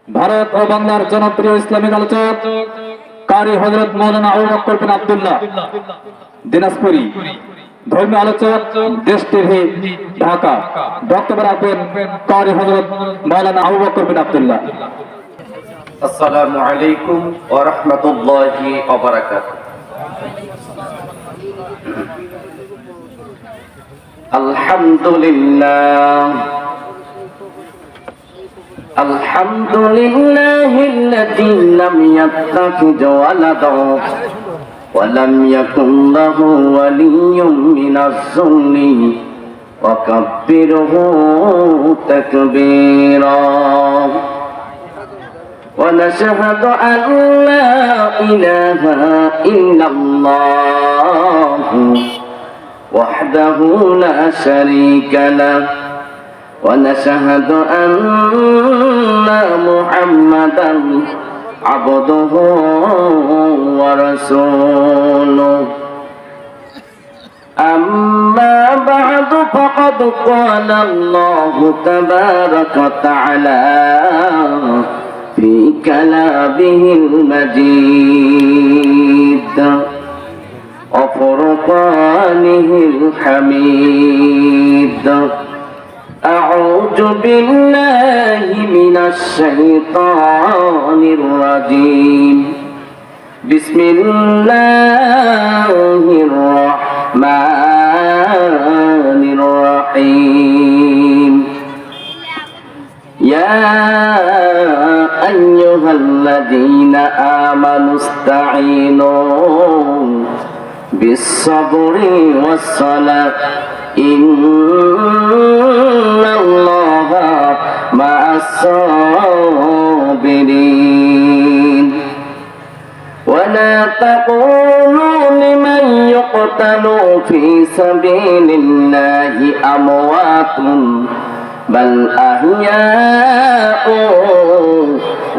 ভারত ও বাংলার জনপ্রিয় ইসলামিক আলোচক কারি হযরত মাওলানা আবু বকর বিন আব্দুল্লাহ দিনাজপুরি, ধর্মীয় আলোচক দেশ টিভি ঢাকা। বক্তব্য রাখবেন কারি হযরত মাওলানা আবু বকর বিন আব্দুল্লাহ। আসসালামু আলাইকুম ওয়া রাহমাতুল্লাহি ওয়া বারাকাতুহু। আলহামদুলিল্লাহ আলহামদুলিল্লাহিল্লাযী লাম ইয়াত্তাখিয ওয়ালাদান ওয়া লাম ইয়াকুন লাহু ওয়ালিয়্যুম মিনাজ-যুল্লি ওয়া কাব্বিরহু তাকবীরা। ونشهد أن لا إله إلا الله وحده لا شريك له ونشهد أن محمدا عبده ورسوله. أما بعد فقد قال الله تبارك وتعالى في كلامه المجيد وفرقانه الحميد. أعوذ بالله من الشيطان الرجيم. بسم الله الرحمن الرحيم. يا أيها الذين آمنوا استعينوا بالصبر والصلاة إن الله مع الصابرين. ولا تقولوا لمن يقتل في سبيل الله أموات بل أحياء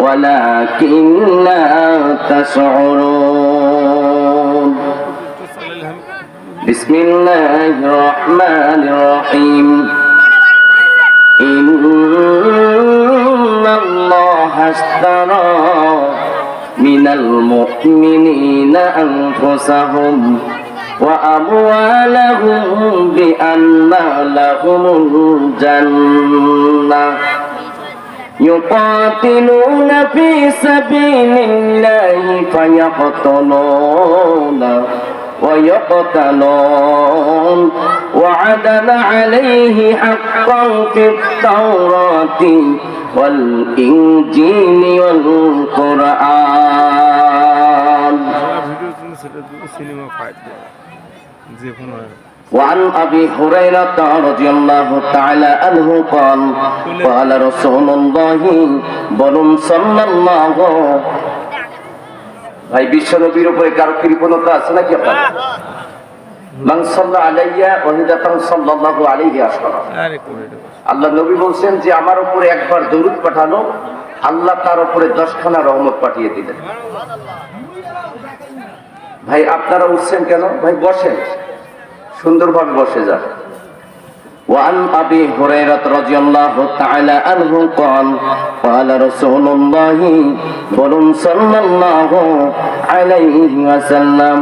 ولكن لا تشعرون. بسم الله الرحمن الرحيم. إن الله اشترى من المؤمنين أنفسهم وأموالهم بأن لهم الجنة يقاتلون في سبيل الله فيقتلون ويقتلون وعدا عليه حقا في التوراة والإنجيل والقرآن. وعن أبي هريرة رضي الله تعالى عنه قال قال رسول الله صلى الله. ভাই বিশ্বনবীর উপরে কারো কৃপণতা আছে নাকি আপনার? মান সাল্লা আলাইয়া ওয়াহিদাতান সাল্লাল্লাহু আলাইহি আশরা। আল্লাহ নবী বলেন যে আমার উপরে একবার দরুদ পাঠানো আল্লাহ তার উপরে 10খানা রহমত পাঠিয়ে দিলেন। ভাই আপনারা উঠছেন কেন? ভাই বসেন, সুন্দরভাবে বসে যান। وعن أبي هريرة رضي الله تعالى عنه قال قال رسول الله صلى الله عليه وسلم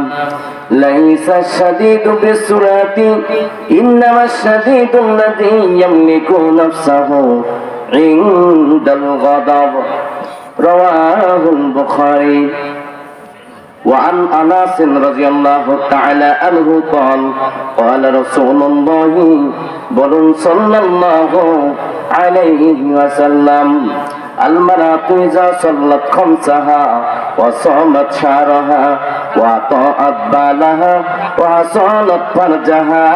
ليس الشديد بالسرعة إنما الشديد الذي يملك نفسه عند الغضب. رواه البخاري. وعن أنس رضي الله تعالى عنه قال قال رسول الله صلى الله عليه وسلم المرأة إذا صلت خمسها وصامت شهرها وأطاعت بالها وحصنت فرجها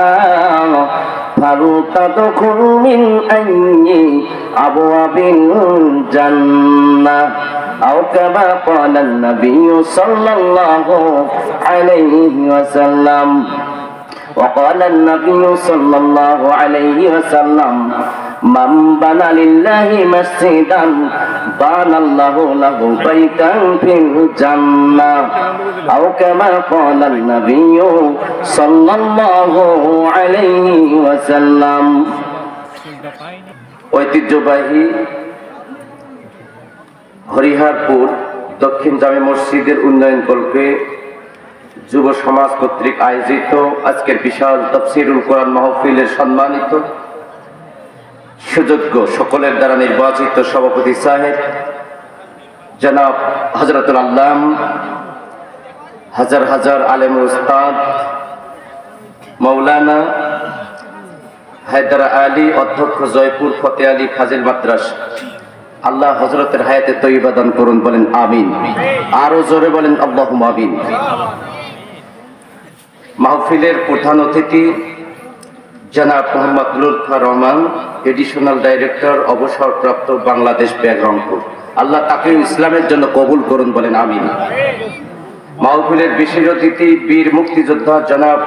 فلتدخل من أي أبواب الجنة أو كما قال النبي صلى الله عليه وسلم. وقال النبي صلى الله عليه وسلم من بنى لله مسجدا بنى الله له بيتا في الجنة أو كما قال النبي صلى الله عليه وسلم. ঐতিহ্যবাহী হরিহরপুর দক্ষিণ জামে মসজিদের উন্নয়ন কল্পে যুব সমাজ কর্তৃক আয়োজিত আজকের বিশাল তাফসীরুল কোরআন মাহফিলের সম্মানিত সুযোগ্য সকলের দ্বারা নির্বাচিত সভাপতি সাহেব জনাব হযরতুল আল্লাম হাজার হাজার আলেম উস্তাদ মাওলানা হায়দার আলী অধ্যক্ষ জয়পুর ফতে আলী ফাজিল মাদ্রাসা, আল্লাহ হযরতের হায়াতে তয়্যিবা দান করুন, বলেন আমিন। আরো জোরে বলেন আল্লাহুম্মা আমিন। মাহফিলের প্রধান অতিথি জনাব মোহাম্মদ লুৎফা রহমান, এডিশনাল ডাইরেক্টর অবসরপ্রাপ্ত বাংলাদেশ ব্যাংক রংপুর, আল্লাহ তাকে ইসলামের জন্য কবুল করুন, বলেন আমিন। মাহফিলের বিশেষ অতিথি বীর মুক্তিযোদ্ধা জনাব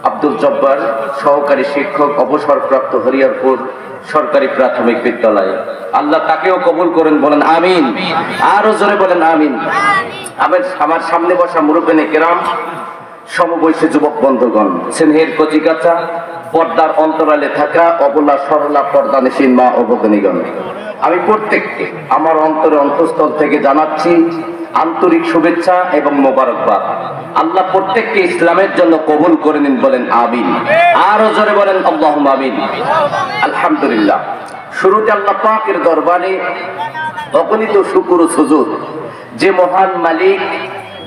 আব্দুল জব্বার, সহকারী শিক্ষক অবসরপ্রাপ্ত হরিহরপুর সরকারি প্রাথমিক বিদ্যালয়, আল্লাহ তাকেও কবুল করেন, বলেন আমিন। আরো জোরে বলেন আমিন। আমার সামনে বসা মুরব্বিনে কেরাম, সমবয়সী যুবক বন্ধুগণ, স্নেহের কচিকাচা, পর্দার অন্তরালে থাকা অবলা সরলা পর্দানিসীন মা ও ভগিনীগণ, আমি প্রত্যেককে আমার অন্তরে অন্তঃস্থল থেকে জানাচ্ছি আন্তরিক শুভেচ্ছা এবং মোবারকবাদ। আল্লাহ প্রত্যেককে ইসলামের জন্য কবুল করে নিন, বলেন আমিন। আরো জোরে বলেন আল্লাহুম্মা আমিন। আলহামদুলিল্লাহ। শুরুতে আল্লাহ পাকের দরবারে অগণিত শুকর ও সুজুদ, যে মহান মালিক,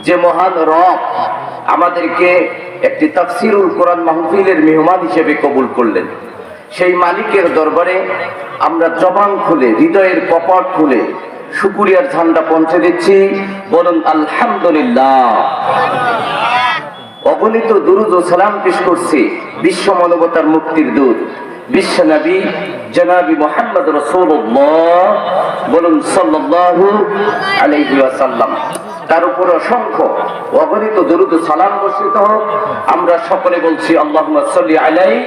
যে মহান রব আমাদেরকে একটি তাফসীরুল কোরআন মাহফিলের মেহমান হিসেবে কবুল করলেন, সেই মালিকের দরবারে আমরা জবান খুলে, হৃদয়ের কপাট খুলে শুকরিয়ার ঝান্ডা পৌঁছে দিচ্ছি, বলুন আলহামদুলিল্লাহ। অগণিত দুরূদ ও সালাম পেশ করছি বিশ্ব মানবতার মুক্তির দূত বিশ্ব নবী জনাবি মুহাম্মদ রাসূলুল্লাহ, বলুন সাল্লাল্লাহু আলাইহি ওয়াসাল্লাম, তার উপর অসংখ্য অগণিত দুরূদ ও সালাম বর্ষিত হোক। আমরা সকলে বলছি আল্লাহুম্মা সাল্লি আলাইহি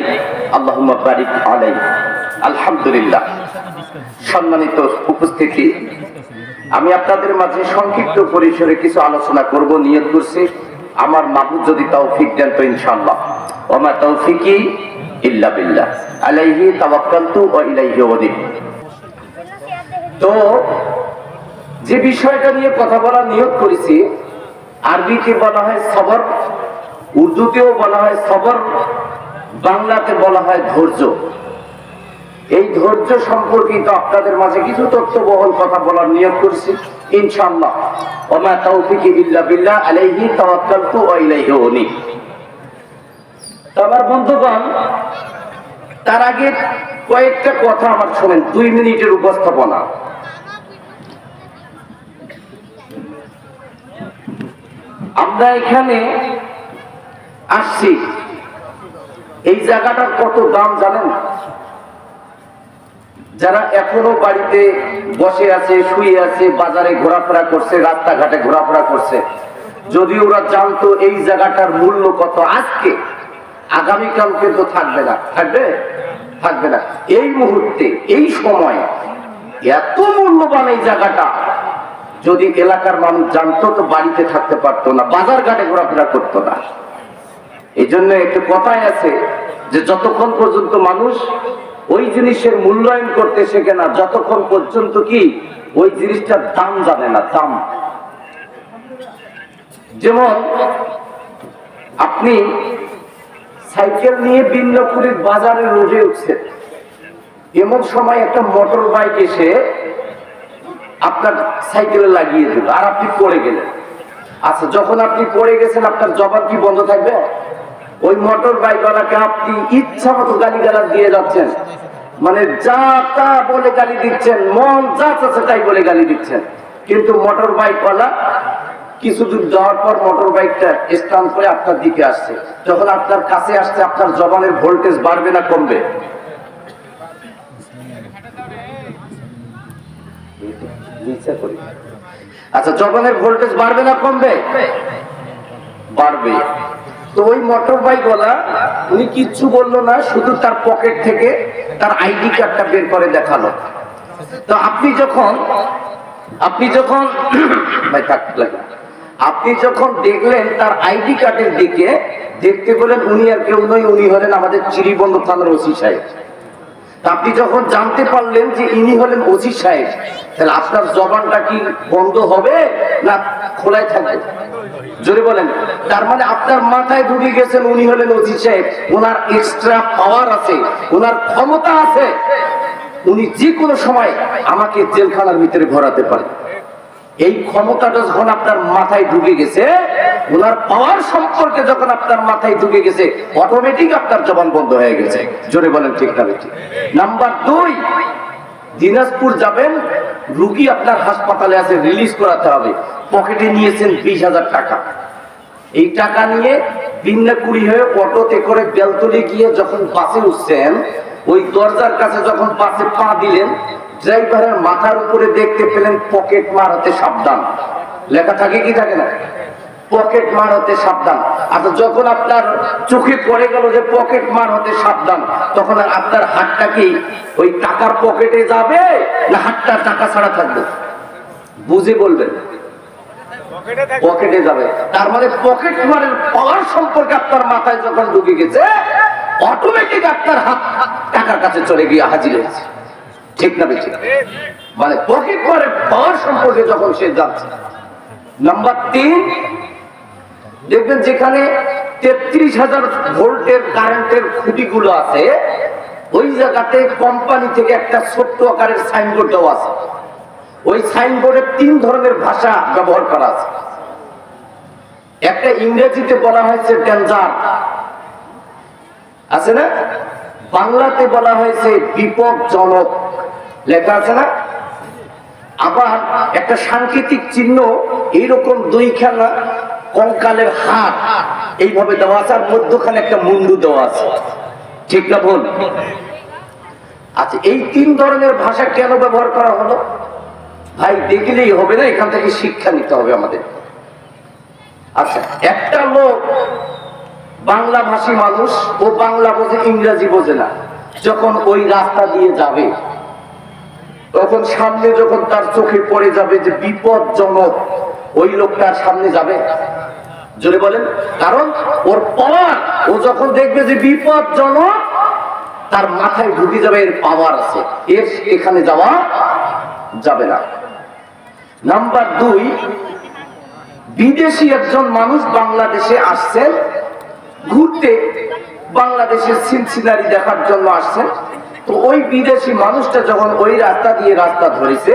আল্লাহুম্মা বারিক আলাইহি। আলহামদুলিল্লাহ। সম্মানিত উপস্থিতি, আমি আপনাদের মাঝে সংক্ষিপ্ত পরিসরে কিছু আলোচনা করব, নিয়ত করছি। আমার মাবুদ যদি তৌফিক দেন তো ইনশাআল্লাহ। ওয়া মা তৌফিকি ইল্লা বিল্লাহ, আলাইহি তাওয়াক্কালতু ওয়া ইলাইহি উনীব। তো যে বিষয়টা নিয়ে কথা বলার নিয়ত করেছি, আরবিতে বলা হয় সবর, উর্দুতেও বলা হয় সবর, বাংলাতে বলা হয় ধৈর্য। এই ধৈর্য সম্পর্কিত আপনাদের মাঝে কিছু তথ্যবহুল কথা বলার নিয়ত করছি ইনশাআল্লাহ। ওয়া মা তাওফিকি ইল্লা বিল্লাহ, আলাইহি তাওয়াক্কালতু ওয়া ইলাইহি উনীব। আমার বন্ধুগণ, তার আগে কয়েকটা কথা আমার শোনেন, 2 মিনিটের উপস্থাপনা। আমরা এখানে আসছি, এই জায়গাটার কত দাম জানেন? যারা এখনো বাড়িতে বসে আছে, শুয়ে আছে, বাজারে ঘোরাফেরা করছে, রাস্তাঘাটে ঘোরাফেরা করছে, যদি ওরা জানতো এই জায়গাটার মূল্য কত, আজকে আগামীকালকে তো থাকবে না, থাকবে না। এই মুহূর্তে, এই সময় এত মূল্যবান এই জায়গাটা, যদি এলাকার মানুষ জানতো তো বাড়িতে থাকতে পারতো না, বাজার ঘাটে ঘোরাফেরা করতো না। এই জন্য একটু কথাই আছে যে যতক্ষণ পর্যন্ত মানুষ ওই জিনিসের মূল্যায়ন করতে শেখে না, যতক্ষণ পর্যন্ত কি ওই জিনিসটার দাম জানে না, দাম। যেমন আপনি সাইকেল নিয়ে বিন্নপুরের বাজারে রোডে উঠছেন, এমন সময় একটা মোটর বাইক এসে আপনার সাইকেলে লাগিয়ে দিল, আর আপনি পড়ে গেলেন। আচ্ছা, যখন আপনি পড়ে গেছেন, আপনার জবান কি বন্ধ থাকবে? ওই মোটর বাইকওয়ালাকে আপনি ইচ্ছা মতো গালিগালাজ দিয়ে যাচ্ছেন, মানে যা তা বলে গালি দিচ্ছেন, মন যা চাচ্ছে তাই বলে গালি দিচ্ছেন। কিন্তু মোটর বাইকওয়ালা কিছু দূর যাওয়ার পর মোটর বাইকটা স্ট্যান্ড করে আপনার দিকে আসছে। যখন আপনার কাছে আসছে, আপনার জবানের ভোল্টেজ বাড়বে না কমবে? আচ্ছা, জবানের ভোল্টেজ বাড়বে না কমবে? বাড়বে। তো ওই মোটর বাইকওয়ালা উনি কিচ্ছু বললো না, শুধু তার পকেট থেকে তার আইডি কার্ডটা বের করে দেখালো। তো আপনি যখন ভাই আপনি যখন দেখলেন তার আইডি কার্ডের দিকে, দেখতে বলেন উনি আর কেউ নয়, উনি হলেন আমাদের চিরিবন্দর থানার ওসি সাহেব। তা আপনি যখন জানতে পারলেন যে ইনি হলেন ওসি সাহেব, তাহলে আপনার জবানটা কি বন্ধ হবে না খোলাই থাকবে? জোরে বলেন। তার মানে আপনার মাথায় ঢুকে গেছেন উনি হলেন ওসি সাহেব, ওনার এক্সট্রা পাওয়ার আছে, ওনার ক্ষমতা আছে, উনি যে কোনো সময় আমাকে জেলখানার ভিতরে ভরাতে পারেন। এই ক্ষমতাটা যখন আপনার মাথায় ঢুকে গেছে, ওনার পাওয়ার সম্পর্কে যখন আপনার মাথায় ঢুকে গেছে, অটোমেটিক আপনার জবান বন্ধ হয়ে গেছে। জোরে বলেন ঠিক না ঠিক? নাম্বার 2, দিনাজপুর যাবেন, রুগী আপনার হাসপাতালে আছে, রিলিজ করাতে হবে, পকেটে নিয়েছেন 20,000 টাকা। এই টাকা নিয়ে বিন্নাকুড়ি হয়ে অটোতে করে বেলতলি গিয়ে যখন বাসে উঠছেন, ওই দরজার কাছে যখন বাসে পা দিলেন, ড্রাইভারের মাথার উপরে দেখতে পেলেন পকেট মার হতে সাবধান লেখা থাকে কি থাকে না? পকেট মার হতে সাবধান। আচ্ছা, যখন আপনার চোখে পড়ে গেল যে পকেট মার হতে সাবধান, তখন আপনার হাতটা কি ওই টাকার পকেটে যাবে না হাতটা টাকা ছাড়া থাকবে? বুঝে বলবেন। পকেটে যাবে। তার মানে পকেট মারের পাওয়ার সম্পর্কে আপনার মাথায় যখন ঢুকে গেছে, অটোমেটিক আপনার হাত টাকার কাছে চলে গিয়ে হাজির হয়েছে। ঠিক না বেশি? মানে পকেট মারের পাওয়ার সম্পর্কে যখন সে জানছে। নাম্বার 3, দেখবেন যেখানে 33,000 ভোল্টের কারেন্টের খুঁটিগুলো আছে, ওই জায়গাতে কোম্পানি থেকে একটা ছোট্ট আকারের সাইনবোর্ড দেওয়া আছে। ওই সাইনবোর্ডে 3 ধরনের ভাষা ব্যবহার করা আছে। একটা ইংরেজিতে বলা হয়েছে ডেঞ্জার, আছে না? বাংলাতে বলা হয়েছে বিপজ্জনক, লেখা আছে না? আবার একটা সাংকেতিক চিহ্ন এইরকম 2খানা কঙ্কালের হাত এইভাবে দেওয়া আছে, আর মধ্যখানে একটা মুন্ডু দেওয়া আছে। ঠিক না ভুল? আচ্ছা, এই 3 ধরনের ভাষা কেন ব্যবহার করা হলো? ভাই দেখলেই হবে না, এখান থেকে শিক্ষা নিতে হবে আমাদের। আচ্ছা, একটা লোক বাংলা ভাষী মানুষ, ও বাংলা বোঝে, ইংরেজি বোঝে না, যখন ওই রাস্তা দিয়ে যাবে, তখন সামনে যখন তার চোখে পড়ে যাবে যে বিপজ্জনক, ওই লোকটার সামনে যাবে? জোরে বলেন। কারণ ওর পাওয়ার, ও যখন দেখবে যে বিপজ্জনক, তার মাথায় ঢুকে যাবে এর পাওয়ার আছে, এর এখানে যাওয়া যাবে না। নাম্বার 2, বিদেশি একজন মানুষ বাংলাদেশে আসছেন ঘুরতে, বাংলাদেশের সিনসিনারি দেখার জন্য আসছেন। তো ওই বিদেশি মানুষটা যখন ওই রাস্তা দিয়ে রাস্তা ধরেছে,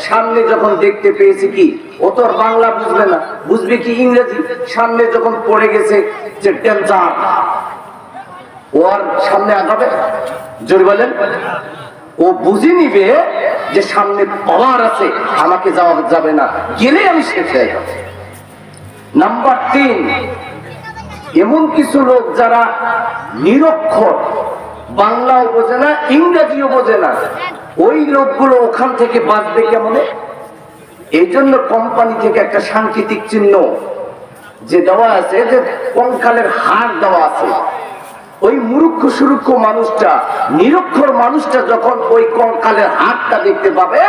সামনে যখন দেখতে পেয়েছে কি, ও তো আর বাংলা বুঝবে না, বুঝবে কি ইংরেজি। সামনে যখন পড়ে গেছে যে ডেঞ্জার, ও আর সামনে আগাবে? জোরে বলেন। ও বুঝে নিবে যে সামনে পাওয়ার আছে, আমাকে যাওয়া যাবে না, গেলে আমি শেষ হয়ে যাব। নাম্বার 3, এমন কিছু লোক যারা নিরক্ষর, বাংলাও বোঝে না, ইংরেজিও বোঝে না, ওই লোকগুলো ওখান থেকে বাঁচবে কেমনে? এই জন্য কোম্পানি থেকে একটা সাংকেতিক চিহ্ন যে দেওয়া আছে, যে কঙ্কালের হাড় দেওয়া আছে। ওই মূর্খ সুরুক্ষ মানুষটা, নিরক্ষর মানুষটা যখন ওই কঙ্কালের হাড়টা দেখতে পাবে,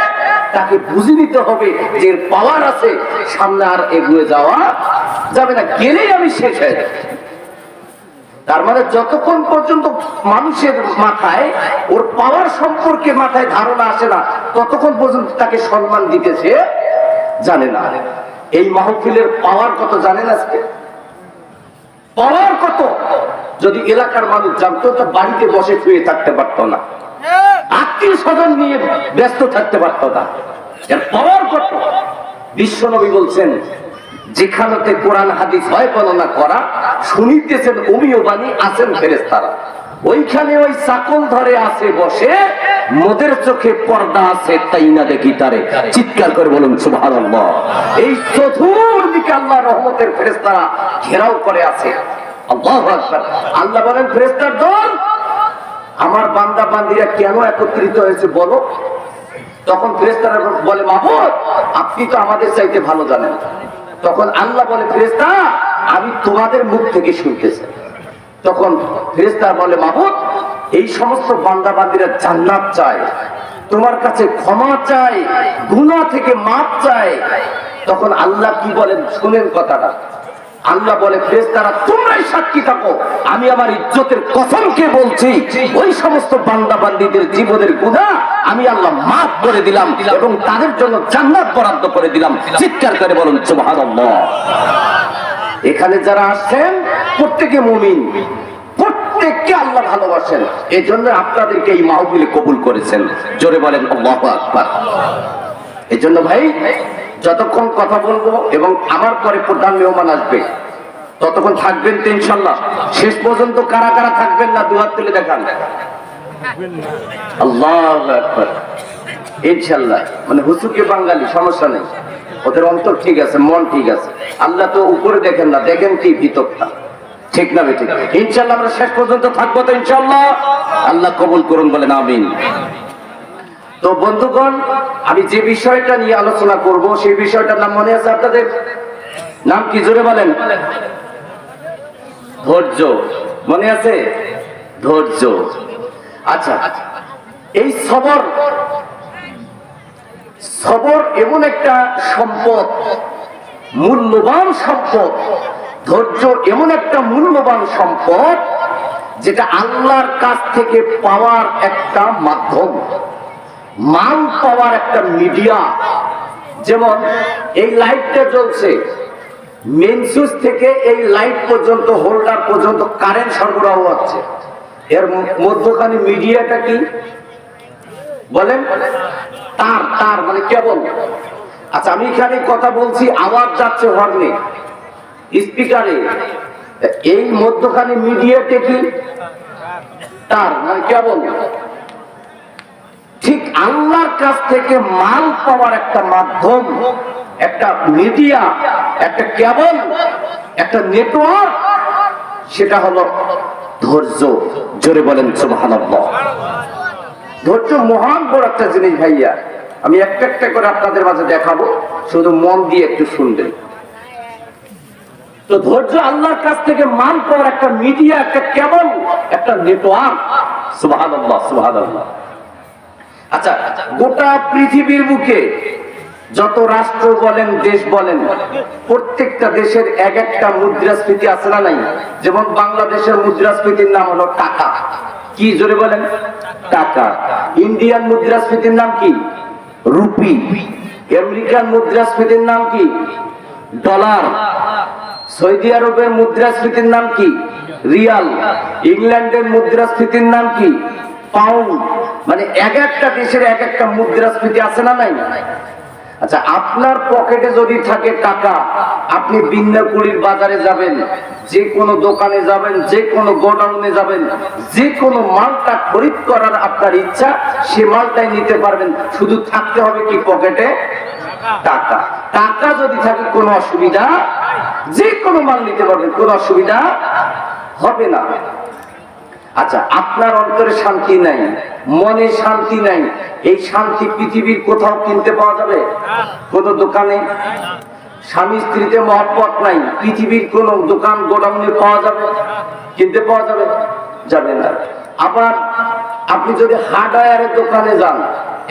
তাকে বুঝে নিতে হবে যে পাওয়ার আছে, সামনে আর এগিয়ে যাওয়া যাবে না, গেলেই আমি শেষ হয়ে যাব। তার মানে যতক্ষণ পর্যন্ত মানুষের মাথায় ওর পাওয়ার সম্পর্কে মাথায় ধারণা আসে না, ততক্ষণ পর্যন্ত তাকে সম্মান দিতেছে জানে না। এই মাহফিলের পাওয়ার কত জানেন আজকে? পাওয়ার কত? যদি এলাকার মানুষ জানতো, তো বাড়িতে বসে শুয়ে থাকতে পারতো না, আত্মীয় স্বজন নিয়ে ব্যস্ত থাকতে পারতো না। এর পাওয়ার কত? বিশ্বনবী বলছেন, যেখানেতে কোরআন হাদিস হয় বর্ণনা করা, শুনিতেছেন অমীয় বাণী, আছেন ফেরেশতারা। ওইখানে ওই চাকল ধরে আছে বসে, মোদের চোখে পর্দা আছে, তাই না দেখি তারে। চিৎকার করে বলুন সুবহানাল্লাহ। এই চতুর্দিকে আল্লাহ রহমতের ফেরেশতারা ঘেরাও করে আছে। আল্লাহু আকবার। আল্লাহ বলেন, ফেরেশতার দল, আমার বান্দা বান্দিরা কেন একত্রিত হয়েছে বলো? তখন ফেরেশতারা বলে, মাবুদ, আপনি তো আমাদের চাইতে ভালো জানেন। তখন আল্লাহ বলে, ফেরেশতা, আমি তোমাদের মুখ থেকে শুনতেছি। তখন ফেরেশতা বলে, মাবুদ, এই সমস্ত বান্দা বান্দিরা জান্নাত চায়, তোমার কাছে ক্ষমা চায়, গুনাহ থেকে মাপ চায়। তখন আল্লাহ কি বলেন শুনেন কথাটা। আল্লাহ বলে ফেরেশতারা তোমরাই সাক্ষী থাকো, আমি আমার ইজ্জতের কসমকে বলছি, ওই সমস্ত বান্দা বান্দীদের জীবনের গুনাহ আমি আল্লাহ মাফ করে দিলাম এবং তাদের জন্য জান্নাত বরাদ্দ করে দিলাম। চিৎকার করে বলুন সুবহানাল্লাহ। এখানে যারা আসছেন প্রত্যেকে মুমিন, প্রত্যেককে আল্লাহ ভালোবাসেন, এই জন্য আপনাদেরকে এই মাহফিলে কবুল করেছেন। জোরে বলেন আল্লাহু আকবার। এই জন্য ভাই যতক্ষণ কথা বলবো এবং আমার পরে প্রধান মেহমান আসবে ততক্ষণ থাকবেন তো ইনশাল্লাহ? শেষ পর্যন্ত কারা কারা থাকবেন না দুহাত তুলে দেখান। আল্লাহু আকবার। ইনশাল্লাহ মানে হুজুরকে বাঙালি সমস্যা নেই, ওদের অন্তর ঠিক আছে, মন ঠিক আছে। আল্লাহ তো উপরে দেখেন না, দেখেন কি ভিতরটা, ঠিক না ঠিক? ইনশাল্লাহ আমরা শেষ পর্যন্ত থাকবো তো ইনশাল্লাহ। আল্লাহ কবুল করুন, বলেন আমিন। তো বন্ধুগণ, আমি যে বিষয়টা নিয়ে আলোচনা করব সেই বিষয়টার নাম মনে আছে আপনাদের? নাম কি জোরে বলেন? ধৈর্য। মনে আছে? ধৈর্য। আচ্ছা, এই সবর, সবর এমন একটা সম্পদ, মূল্যবান সম্পদ। ধৈর্য এমন একটা মূল্যবান সম্পদ যেটা আল্লাহর কাছ থেকে পাওয়ার একটা মাধ্যম, মান পাওয়ার একটা মিডিয়া। যেমন এই লাইটটা জ্বলছে, মেইন সুইচ থেকে এই লাইট পর্যন্ত, হোল্ডার পর্যন্ত কারেন্ট সরবরাহ হচ্ছে, এর মধ্যখানে মিডিয়াটা কি বলেন? তার, তার মানে কেবল। আচ্ছা, আমি এখানে কথা বলছি, আওয়াজ যাচ্ছে হর্নে, স্পিকারে, এই মধ্যখানে মিডিয়াটা কি? তার মানে কেবল। ঠিক আল্লাহর কাছ থেকে মাল পাওয়ার একটা মাধ্যম, একটা মিডিয়া, একটা কেবল, একটা নেটওয়ার্ক, সেটা হলো ধৈর্য। জোরে বলেন সুবহানাল্লাহ। ধৈর্য মহান বড় একটা জিনিস ভাইয়া। আমি একটা একটা করে আপনাদের মাঝে দেখাবো, শুধু মন দিয়ে একটু শুনবেন। তো ধৈর্য আল্লাহর কাছ থেকে মান পাওয়ার একটা মিডিয়া, একটা কেবল, একটা নেটওয়ার্ক। সুবহানাল্লাহ, সুবহানাল্লাহ। আচ্ছা, গোটা পৃথিবীর বুকে যত রাষ্ট্র বলেন, দেশ বলেন, প্রত্যেকটা দেশের এক একটা মুদ্রাস্ফীতি আছে না নাই? যেমন বাংলাদেশের মুদ্রাস্ফীতির নাম হলো টাকা। কি জোরে বলেন? টাকা। ইন্ডিয়ান মুদ্রাস্ফীতির নাম কি? রুপি। আমেরিকান মুদ্রাস্ফীতির নাম কি? ডলার। সৌদি আরবের মুদ্রাস্ফীতির নাম কি? রিয়াল। ইংল্যান্ডের মুদ্রাস্ফীতির নাম কি? পাউন্ড। মানে এক একটা দেশের এক একটা মুদ্রাস্ফীতি আছে না নাই? আচ্ছা, আপনার পকেটে যদি থাকে টাকা, আপনি বিন্যাকুড়ির বাজারে যাবেন, যে কোনো দোকানে যাবেন, যে কোনো গোডাউনে যাবেন, যে কোনো মালটা খরিদ করার আপনার ইচ্ছা, সে মালটাই নিতে পারবেন। শুধু থাকতে হবে কি পকেটে? টাকা। টাকা যদি থাকে কোনো অসুবিধা, যে কোনো মাল নিতে পারবেন, কোনো অসুবিধা হবে না। আচ্ছা, আপনার অন্তরে শান্তি নাই, মনে শান্তি নাই, এই শান্তি পৃথিবীর কোথাও কিনতে পাওয়া যাবে? কোন দোকানে? স্বামী স্ত্রীতে মহব্বত নাই, পৃথিবীর কোন দোকান গোডাউনে পাওয়া যাবে? কিনতে পাওয়া যাবে? যাবে না। আবার আপনি যদি হার্ডওয়্যারের দোকানে যান,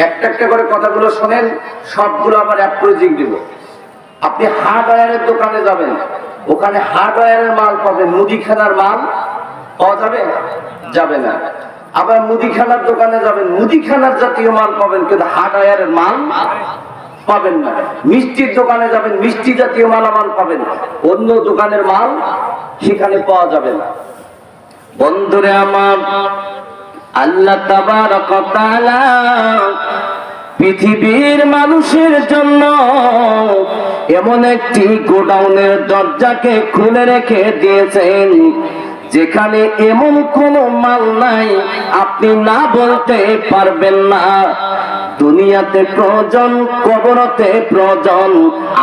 একটা একটা করে কথাগুলো শোনেন, সবগুলো আবার অ্যাপ্রোচিং দিব। আপনি হার্ডওয়্যারের দোকানে যাবেন, ওখানে হার্ডওয়্যারের মাল পাবেন, মুদিখানার মাল পাওয়া যাবে? যাবে না। আবার মুদিখানার দোকানে যাবেন, মুদিখানার জাতীয় মাল পাবেন, কিন্তু হার্ডওয়্যারের মাল পাবেন না। মিষ্টির দোকানে যাবেন, মিষ্টি জাতীয় মালামাল পাবেন, অন্য দোকানের মাল সেখানে পাওয়া যাবে না। বন্ধুরে আমার, আল্লাহ তাবারক ওয়া তাআলা পৃথিবীর মানুষের জন্য এমন একটি গোডাউনের দরজাকে খুলে রেখে দিয়েছেন, যেখানে এমন কোন মাল নাই আপনি না বলতে পারবেন না। দুনিয়াতে প্রয়োজন, কবরতে প্রয়োজন,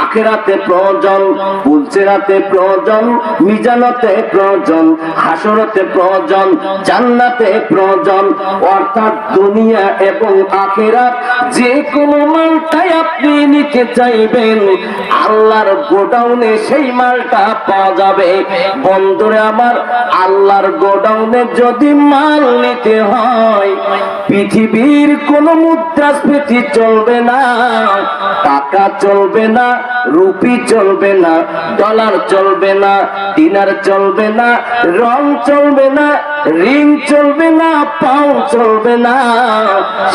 আখিরাতে প্রয়োজন, পুলসিরাতে প্রয়োজন, মিজানতে প্রয়োজন, হাসরতে প্রয়োজন, জান্নাতে প্রয়োজন। অর্থাৎ দুনিয়া এবং আখিরাত যে কোনো মালটাই আপনি নিতে চাইবেন, আল্লাহর গোডাউনে সেই মালটা পাওয়া যাবে। বন্ধুরে আমার, আল্লাহর গোডাউনে যদি মাল নিতে হয়, পৃথিবীর কোন মুদ্রাস্ফীতি মুদ্রাস্ফীতি চলবে না, টাকা চলবে না, রুপি চলবে না, ডলার চলবে না, দিনার চলবে না, রং চলবে না, রিং চলবে না, পাউন্ড চলবে না।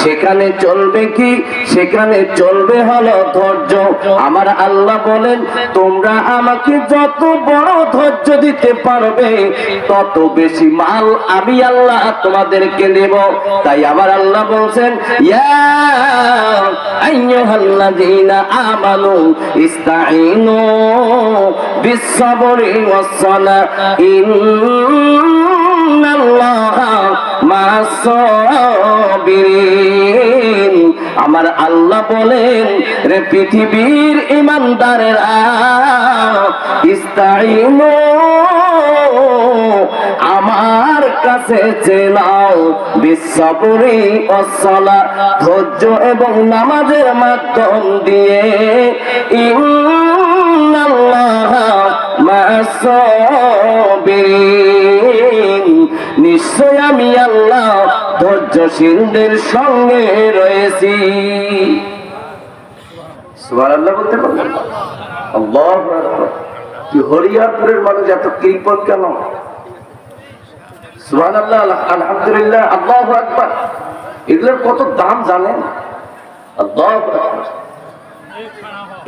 সেখানে চলবে কি? সেখানে চলবে হলো ধৈর্য। আমার আল্লাহ বলেন, তোমরা আমাকে যত বড় ধৈর্য দিতে পারবে তত বেশি মাল আমি আল্লাহ তোমাদেরকে দেব। তাই আমার আল্লাহ বলছেন, ইয়া আইয়ুহাল্লাযীনা আমানু ইসতাঈনু বিস-সাবরি ওয়াস-সালাহ ইন্নাল্লাহা মা'আস-সাবিরিন। আমার আল্লাহ বলেন, রে পৃথিবীর ঈমানদারেরা, ইসতাঈনু আমার কাছে চেনাও বিস-সাবরি ওয়াস-সালাহ, ধৈর্য এবং নামাজের মাধ্যম দিয়ে। ইন্নাল্লাহা মা'আস-সাবিরিন, নিশ্চয় আমি আল্লাহ ধৈর্যশীলদের সঙ্গে রয়েছি। সুবহানাল্লাহ বলতে পারবেন? আল্লাহু আকবার। কি হরিয়ারপুরের মানুষ এত কৃপণ কেন? সুবহানাল্লাহ, আলহামদুলিল্লাহ, আল্লাহু আকবার। এগুলোর কত দাম জানেন? আল্লাহু আকবার।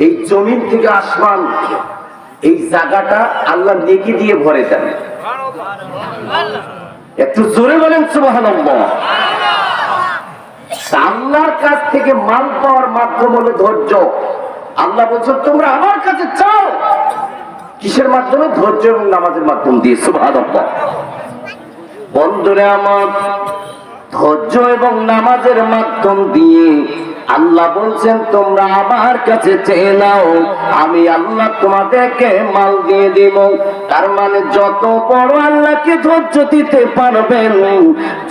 এই জমিন থেকে আসমান, এই জায়গাটা আল্লাহ নেকি দিয়ে ভরে দেন। একটু জোরে বলেন সুবহানাল্লাহ। আল্লাহর কাছ থেকে মাল পাওয়ার মাধ্যম হলো ধৈর্য। আল্লাহ বলছেন, তোমরা আমার কাছে চাও কিসের মাধ্যমে? ধৈর্য এবং নামাজের মাধ্যম দিয়ে। সুবহানাল্লাহ। বন্ধুরা আমার, ধৈর্য এবং নামাজের মাধ্যম দিয়ে আল্লাহ বলছেন, তোমরা আমার কাছে চেয়ে নাও, আমি আল্লাহ তোমাদেরকে মাল দিয়ে দিব। তার মানে যত বড় আল্লাহকে ধৈর্য দিতে পারবেন,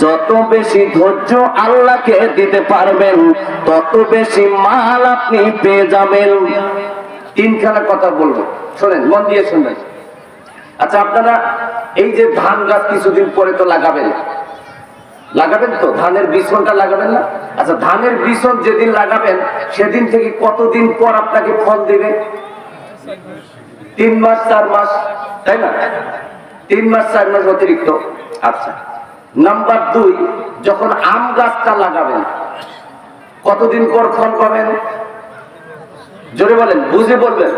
যত বেশি ধৈর্য আল্লাহকে দিতে পারবেন, তত বেশি মাল আপনি পেয়ে যাবেন। তিনখানা কথা বলবো, শোনেন, মন দিয়ে শুনবেন। আচ্ছা, আপনারা এই যে ধান গাছ কিছুদিন পরে তো লাগাবেন তো, ধানের বিছনটা লাগাবেন না? আচ্ছা, ধানের বিছন যেদিন লাগাবেন সেদিন থেকে কতদিন পর আপনাকে ফল দেবে? 3 মাস 4 মাস, তাই না? 3 মাস 4 মাস অতিরিক্ত। আচ্ছা, নাম্বার 2, যখন আম গাছটা লাগাবেন কতদিন পর ফল পাবেন? জোরে বলেন, বুঝে বলবেন।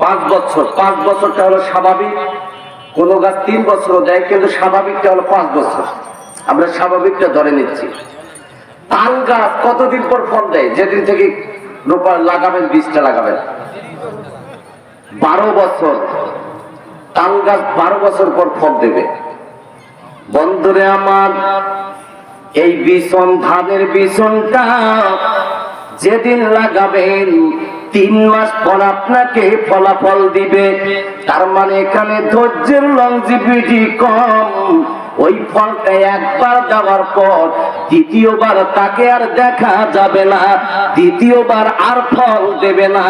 5 বছর। 5 বছরটা হলো স্বাভাবিক। কোন গাছ 3 বছরও দেয়, কিন্তু স্বাভাবিকটা হলো 5 বছর। আমরা স্বাভাবিকটা ধরে নিচ্ছি। তাল গাছ কতদিন পর ফল দেয়? যেদিন থেকে রোপা লাগাবেন, বীজটা লাগাবেন। 12 বছর। তাল গাছ 12 বছর পর ফল দেবে। বন্ধুরে আমার, এই বিছন, ধানের বিছনটা যেদিন লাগাবেন 3 মাস পর আপনাকে ফলাফল দিবে। তার মানে এখানে ধৈর্যের লংজিভিটি কম। ওই ফলটা একবার দেওয়ার পর দ্বিতীয়বার তাকে আর দেখা যাবে না, দ্বিতীয়বার আর ফল দেবে না।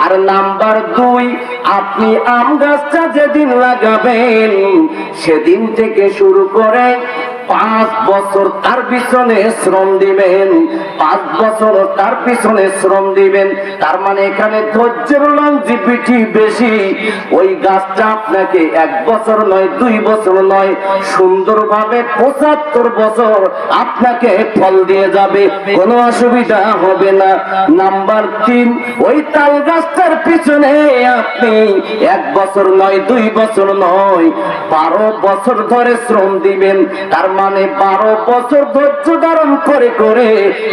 আর নাম্বার 2, আপনি আম গাছটা যেদিন লাগাবেন সেদিন থেকে শুরু করে 5 বছর তার পিছনে শ্রম দিবেন, 5 বছর তার পিছনে শ্রম দিবেন। তার মানে এখানে ধৈর্যের লংজিভিটি বেশি। ওই গাছটা আপনাকে 1 বছর নয়, 2 বছর নয়, সুন্দরভাবে 75 বছর আপনাকে ফল দিয়ে যাবে, কোনো অসুবিধা হবে না। নাম্বার 3, ওই তাল গাছটার পিছনে আপনি 1 বছর নয়, 2 বছর নয়, 12 বছর ধরে শ্রম দিবেন। তার মানে 12 বছর ধৈর্য ধারণ করে করে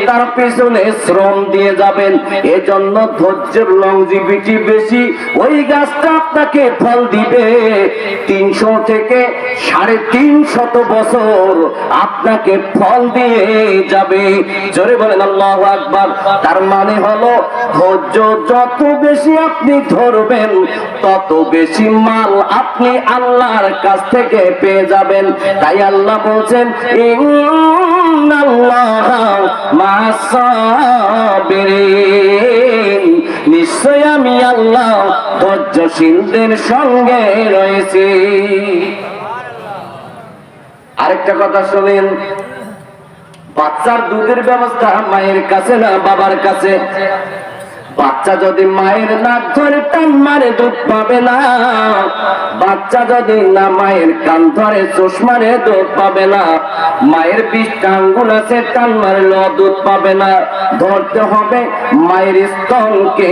তার পেছনে শ্রম দিয়ে যাবেন। এজন্য ধৈর্যের লংজিভিটি বেশি। ওই গাছটা আপনাকে ফল দিবে 300 থেকে 350 বছর আপনাকে ফল দিয়ে যাবে। জোরে বলেন আল্লাহু আকবার। তার মানে হলো, ধৈর্য যত বেশি আপনি ধরবেন তত বেশি মাল আপনি আল্লাহর কাছ থেকে পেয়ে যাবেন। তাই আল্লাহ বলছেন, ইন্নাল্লাহা মা'আস-সাবিরিন, নিশ্চয় আমি আল্লাহ ধৈর্যশীলদের সঙ্গে রয়েছি। আরেকটা কথা শুনেন, বাচ্চার দুধের ব্যবস্থা মায়ের কাছে না বাবার কাছে? বাচ্চা যদি মায়ের নাক ধরে টান মারে দুধ পাবে না, বাচ্চা যদি না মায়ের কান ধরে চোষ মারে দুধ পাবে না। মায়ের 20টা আঙ্গুল আছে, টান মারলেও দুধ পাবে না। ধরতে হবে মায়ের স্তনকে,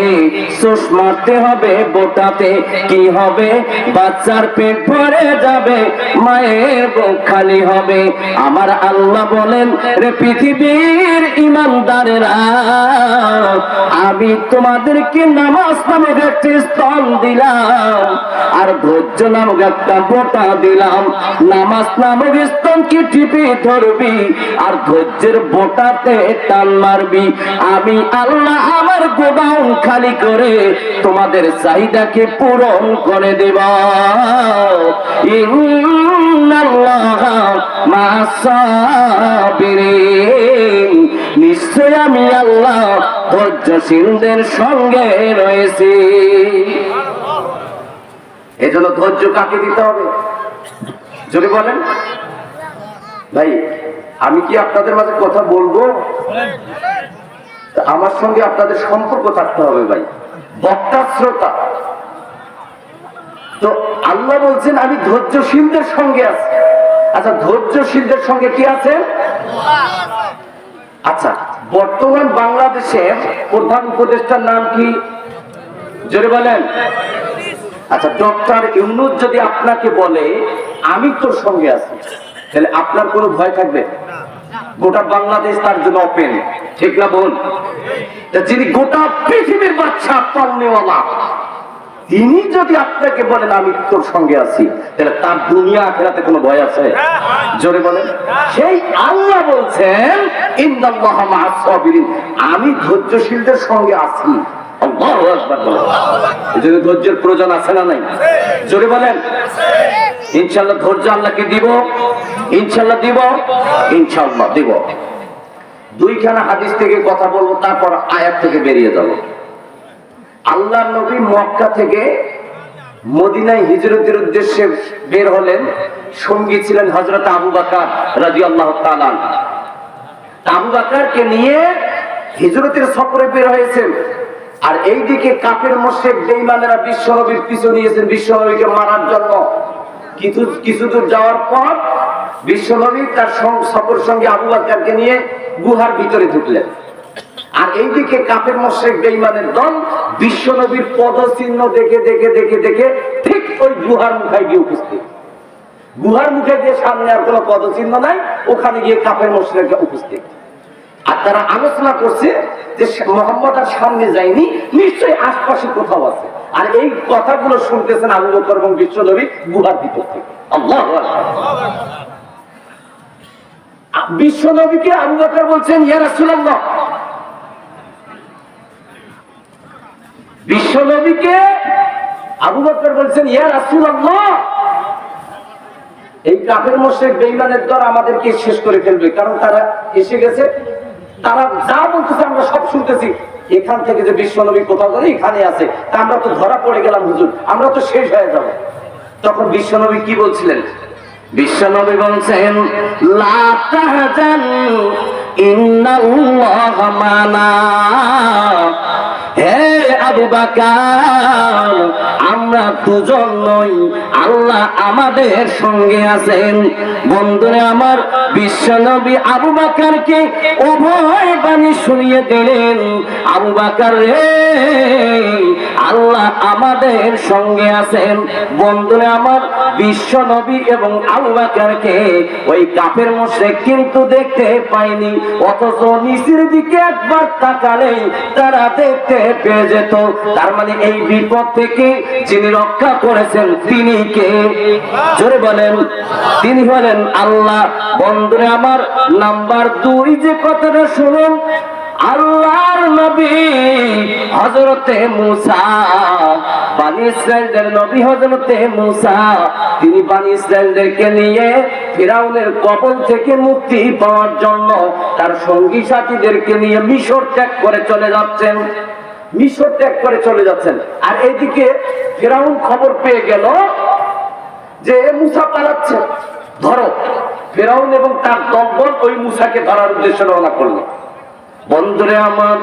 চোষ মারতে হবে বোটাতে। কি হবে? বাচ্চার পেট ভরে যাবে, মায়ের বুক খালি হবে। আমার আল্লাহ বলেন, রে পৃথিবীর ইমানদারেরা, আমি তোমাদেরকে নামাজ নামক একটি স্তন দিলাম, আর ধৈর্য নামক একটা বোটা দিলাম। নামাজ নামক স্তনকে টিপে ধরবি, আর ধৈর্যের বোটাতে টান মারবি। আমি আল্লাহ আমার গোডাউন খালি করে তোমাদের চাহিদাকে পূরণ করে দেব। ইন্নাল্লাহা মা'আস সাবিরিন, নিশ্চয় আমি আল্লাহ ধৈর্যশীলদের সঙ্গে রয়েছি। এজন্য ধৈর্য কাকে দিতে হবে? যদি বলেন ভাই, আমি কি আপনাদের মাঝে কথা বলবো? আমার সঙ্গে আপনাদের সম্পর্ক থাকতে হবে ভাই, বক্তা শ্রোতা। তো আল্লাহ বলছেন আমি ধৈর্যশীলদের সঙ্গে আছি। আচ্ছা, ধৈর্যশীলদের সঙ্গে কি আছে? আচ্ছা, বর্তমান বাংলাদেশের প্রধান উপদেষ্টার নাম কি? জোরে বলেন। আচ্ছা, ডক্টর ইউনূস যদি আপনাকে বলে আমি তোর সঙ্গে আছি, তাহলে আপনার কোনো ভয় থাকবে? গোটা বাংলাদেশ তার জন্য ওপেন, ঠিক না বল? যিনি গোটা পৃথিবীর বাদশা পালনেওয়ালা, তিনি যদি আপনাকে বলেন আমি তোর সঙ্গে আছি, তাহলে তার দুনিয়া আখিরাতে কোনো ভয় আছে? জোরে বলেন। সেই আল্লাহ বলছেন ইন্নাল্লাহা মা'আস সাবিরিন, আমি ধৈর্যশীলদের সঙ্গে আছি। আল্লাহু আকবার বলেন। এজন্য ধৈর্যের প্রয়োজন আছে না নাই? জোরে বলেন। ইনশাআল্লাহ ধৈর্য আল্লাহকে দিব, ইনশাআল্লাহ দিব, ইনশাআল্লাহ দিব। দুইখানা হাদিস থেকে কথা বলবো, তারপর আয়াত থেকে বেরিয়ে যাব। আল্লাহর নবী মক্কা থেকে মদিনায় হিজরতের উদ্দেশ্যে বের হলেন। সঙ্গী ছিলেন হযরত আবু বকর রাদিয়াল্লাহু তাআলা। আবু বকরকে নিয়ে হিজরতের সফরে বের হয়েছেন। আর এইদিকে কাফের মুশরিক বেঈমানেরা বিশ্বনবীর পিছু নিয়েছেন বিশ্বনবীকে মারার জন্য। কিছু দূর যাওয়ার পর বিশ্বনবী তার সফর সঙ্গে আবু বকরকে নিয়ে গুহার ভিতরে ঢুকলেন। আর এইদিকে কাফের মুশরিক বেঈমানের দল বিশ্বনবীর পদচিহ্ন দেখে দেখে দেখে দেখে ঠিক ওই গুহার মুখে গিয়ে উপস্থিত। গুহার মুখে গিয়ে সামনে আর কোনো পদচিহ্ন নাই, ওখানে গিয়ে কাফের মুশরিকরা উপস্থিত। আর তারা আলোচনা করছে যে মুহাম্মদ আর সামনে যায়নি, নিশ্চয়ই আশপাশে কোথাও আছে। আর এই কথাগুলো শুনতেছেন আবু বকর এবং বিশ্বনবী গুহার ভিতর থেকে। আল্লাহু আকবার। বিশ্বনবীকে আবু বকর বলছেন ইয়া রাসূলুল্লাহ, বিশ্বনবীকে আবু বকর বলছেন ইয়া রাসূলুল্লাহ, এই কাফের মুশরিক বেঈমানের দল আমাদেরকে শেষ করে ফেলবে, কারণ তারা এসে গেছে। তারা যা বলতেছে আমরা সব শুনতেছি। এখান থেকে যে বিশ্বনবী কোথাও করে এখানে আছে, তা আমরা তো ধরা পড়ে গেলাম হুজুর, আমরা তো শেষ হয়ে যাব। তখন বিশ্বনবী কি বলছিলেন? বিশ্বনবী বলছেন লা তাহজান ইন্নাল্লাহা মা'না। হে আবু বকর, আমরা দুজন নই, আল্লাহ আমাদের সঙ্গে আছেন। বন্ধুরা আমার, বিশ্বনবী আবু বকরকে উভয় বাণী শুনিয়ে দিলেন, আবু বকর রে, আল্লাহ আমাদের সঙ্গে আছেন। বন্ধুরা আমার, বিশ্বনবী এবং আবু বকরকে ওই কাফের মুশরিক কিন্তু দেখতে পায়নি, অথচ নিচের দিকে একবার তাকালেই তারা দেখতে পেয়ে যেত। তার মানে এই বিপদ থেকে যিনি রক্ষা করেছেন তিনি কে? জোরে বলেন। তিনি হলেন আল্লাহ। বন্ধুরা আমার, নাম্বার 2 যে কথাটা শুনুন, আল্লাহর নবী হযরতে মুসা, বনি ইসরাইলদের নবী হযরতে মুসা, তিনি বনি ইসরাইলদেরকে নিয়ে ফিরাউনের কবল থেকে মুক্তি পাওয়ার জন্য তার সঙ্গী সাথীদেরকে নিয়ে মিশর ত্যাগ করে চলে যাচ্ছেন। মিশর ত্যাগ করে চলে যাচ্ছেন। আর এইদিকে ফিরাউন খবর পেয়ে গেল যে মুসা পালাচ্ছে। ধরো। ফেরাউন এবং তার দলবল ওই মূসাকে ধরার উদ্দেশ্যে রওনা করলো। বন্ধুরে আমার,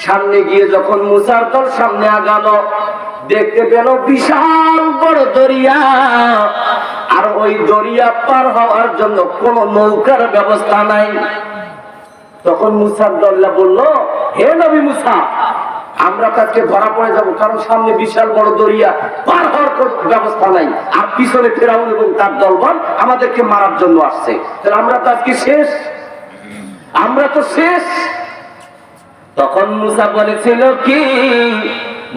সামনে গিয়ে যখন মূসার দল সামনে আগালো, দেখতে পেল বিশাল বড় দরিয়া, আর ওই দরিয়া পার হওয়ার জন্য কোন নৌকার ব্যবস্থা নাই। তখন মূসার দল্লা বলল, হে নবী মূসা, আমরা আজকে ধরা পড়ে যাব, কারণ সামনে বিশাল বড় দরিয়া, পার হওয়ার ব্যবস্থা নাই, আর পিছনে ফেরাউন এবং তার দলবল আমাদেরকে মারার জন্য আসছে, তাহলে আমরা তো আজকে শেষ, আমরা তো শেষ। তখন মূসা বলেছিল কি,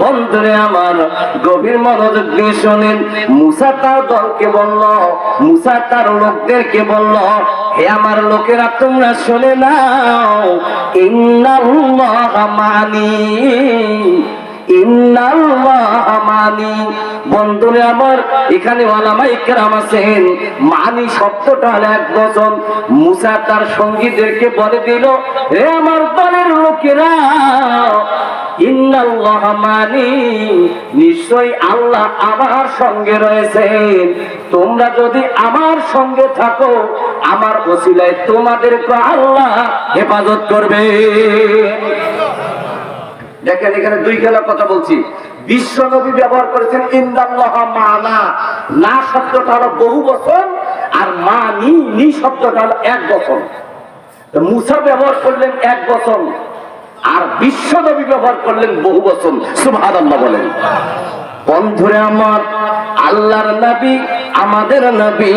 বন্ধুরে আমার গভীর মনোযোগ দিয়ে শোনেন। মূসা তার দলকে বলল, মূসা তার লোকদেরকে বলল, হে আমার লোকেরা তোমরা শুনে নাও, ইন্নাল্লাহা মানি, ইন্নাল্লাহা মানি। বন্ধুরে আমার, এখানে ওলামায়ে কেরাম আছেন, মানি শব্দটা হলো এক বচন। মূসা তার সঙ্গীদেরকে বলে দিল, হে আমার দলের লোকেরা, ইন্নাল্লাহা মানি, নিশ্চয়ই আল্লাহ আমার সঙ্গে রয়েছেন। তোমরা যদি আমার সঙ্গে থাকো, আমার ওসিলায় তোমাদেরকে আল্লাহ হেফাজত করবে। দেখেন, এখানে দুই খেলা কথা বলছি। বিশ্ব নবী ব্যবহার করেছেন ইন্নাল্লাহা মানা, না শব্দটা হলো বহু বচন, আর মানি, নি শব্দটা হলো এক বচন। মূসা ব্যবহার করলেন এক বচন, আর বিশ্ব নবী ব্যবহার করলেন বহু বচন। সুবহানাল্লাহ বলেন। বন্ধুরে আমার, আল্লাহর নবী, আমাদের নবী,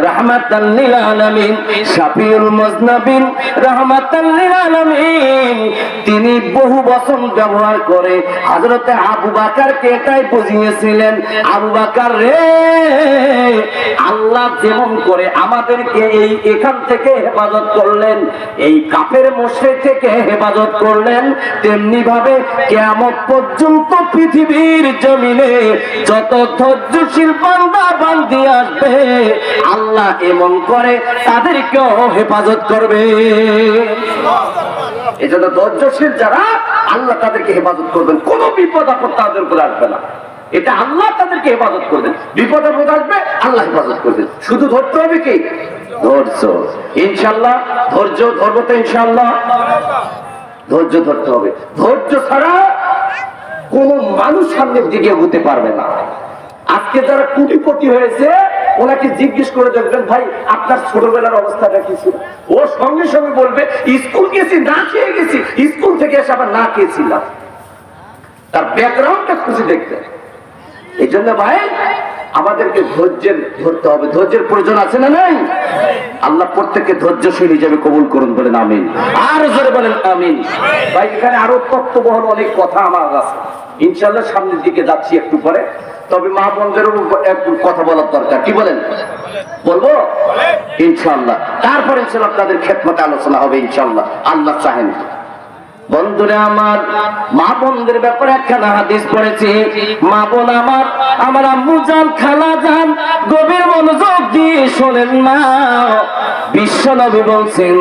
রাহমাতাল লিল আলামিন, শাফিউল মুজনাবিন, রাহমাতাল লিল আলামিন, তিনি বহু বচন ব্যবহার করে হযরতে আবু বকরকে এটাই বুঝিয়েছিলেন, আবু বকর রে, আল্লাহ যেমন করে আমাদেরকে এই এখান থেকে হেফাজত করলেন, এই কাফের মুশরিক থেকে হেফাজত করলেন, তেমনি ভাবে কিয়ামত পর্যন্ত পৃথিবীর জমিনে যত ধৈর্যশীল বান্দা বান্দি আসবে, আল্লাহ এমন করে তাদেরকেও হেফাজত করবে। এই জন্য ধৈর্যশীল যারা, আল্লাহ তাদেরকে হেফাজত করবেন, কোন বিপদ আপদ তাদের উপর আসবে না। এটা আল্লাহ তাদেরকে হেফাজত করবেন, বিপদ আপদ আসবে আল্লাহ হেফাজত করবেন। শুধু ধরতে হবে কি? ধৈর্য। ইনশাআল্লাহ ধৈর্য ধরবো তো, ইনশাআল্লাহ ধৈর্য ধরতে হবে। ধৈর্য ছাড়া কোন মানুষ সামনের দিকে এগোতে পারবে না। আজকে যারা কোটিপতি হয়েছে, ওনাকে জিজ্ঞেস করে দেখবেন, ভাই আপনার ছোটবেলার অবস্থাটা কি ছিল? ও সঙ্গে সঙ্গে বলবে, স্কুল গেছি, না খেয়ে গেছি, স্কুল থেকে এসে আবার না খেয়েছিলাম। তার ব্যাকগ্রাউন্ডটা খুঁজে দেখতে। এই জন্য ভাই, আমাদেরকে ধৈর্যের ধরতে হবে। ধৈর্যের প্রয়োজন আছে না নাই? আল্লাহ প্রত্যেককে ধৈর্যশীল হিসেবে কবুল করুন, বলেন আমিন। আর জোরে বলেন আমিন। ভাই, এখানে আরো তত্ত্ববহল অনেক কথা আমার আছে, ইনশাআল্লাহ সামনের দিকে যাচ্ছি একটু পরে। তবে মা বোনদেরও একটু কথা বলার দরকার, কি বলেন? বলবো ইনশাআল্লাহ। তারপর ইনশাআল্লাহ আপনাদের খেদমতে আলোচনা হবে ইনশাআল্লাহ, আল্লাহ চাহেন। বন্ধুরা আমার, মা বোনদের ব্যাপারে একখানা হাদিস পড়েছি। মা বোন আমার, আমার আম্মু জান, খালা জান, গভীর মনোযোগ দিয়ে শোনেন মা। বিশ্ব নবী বলছেন,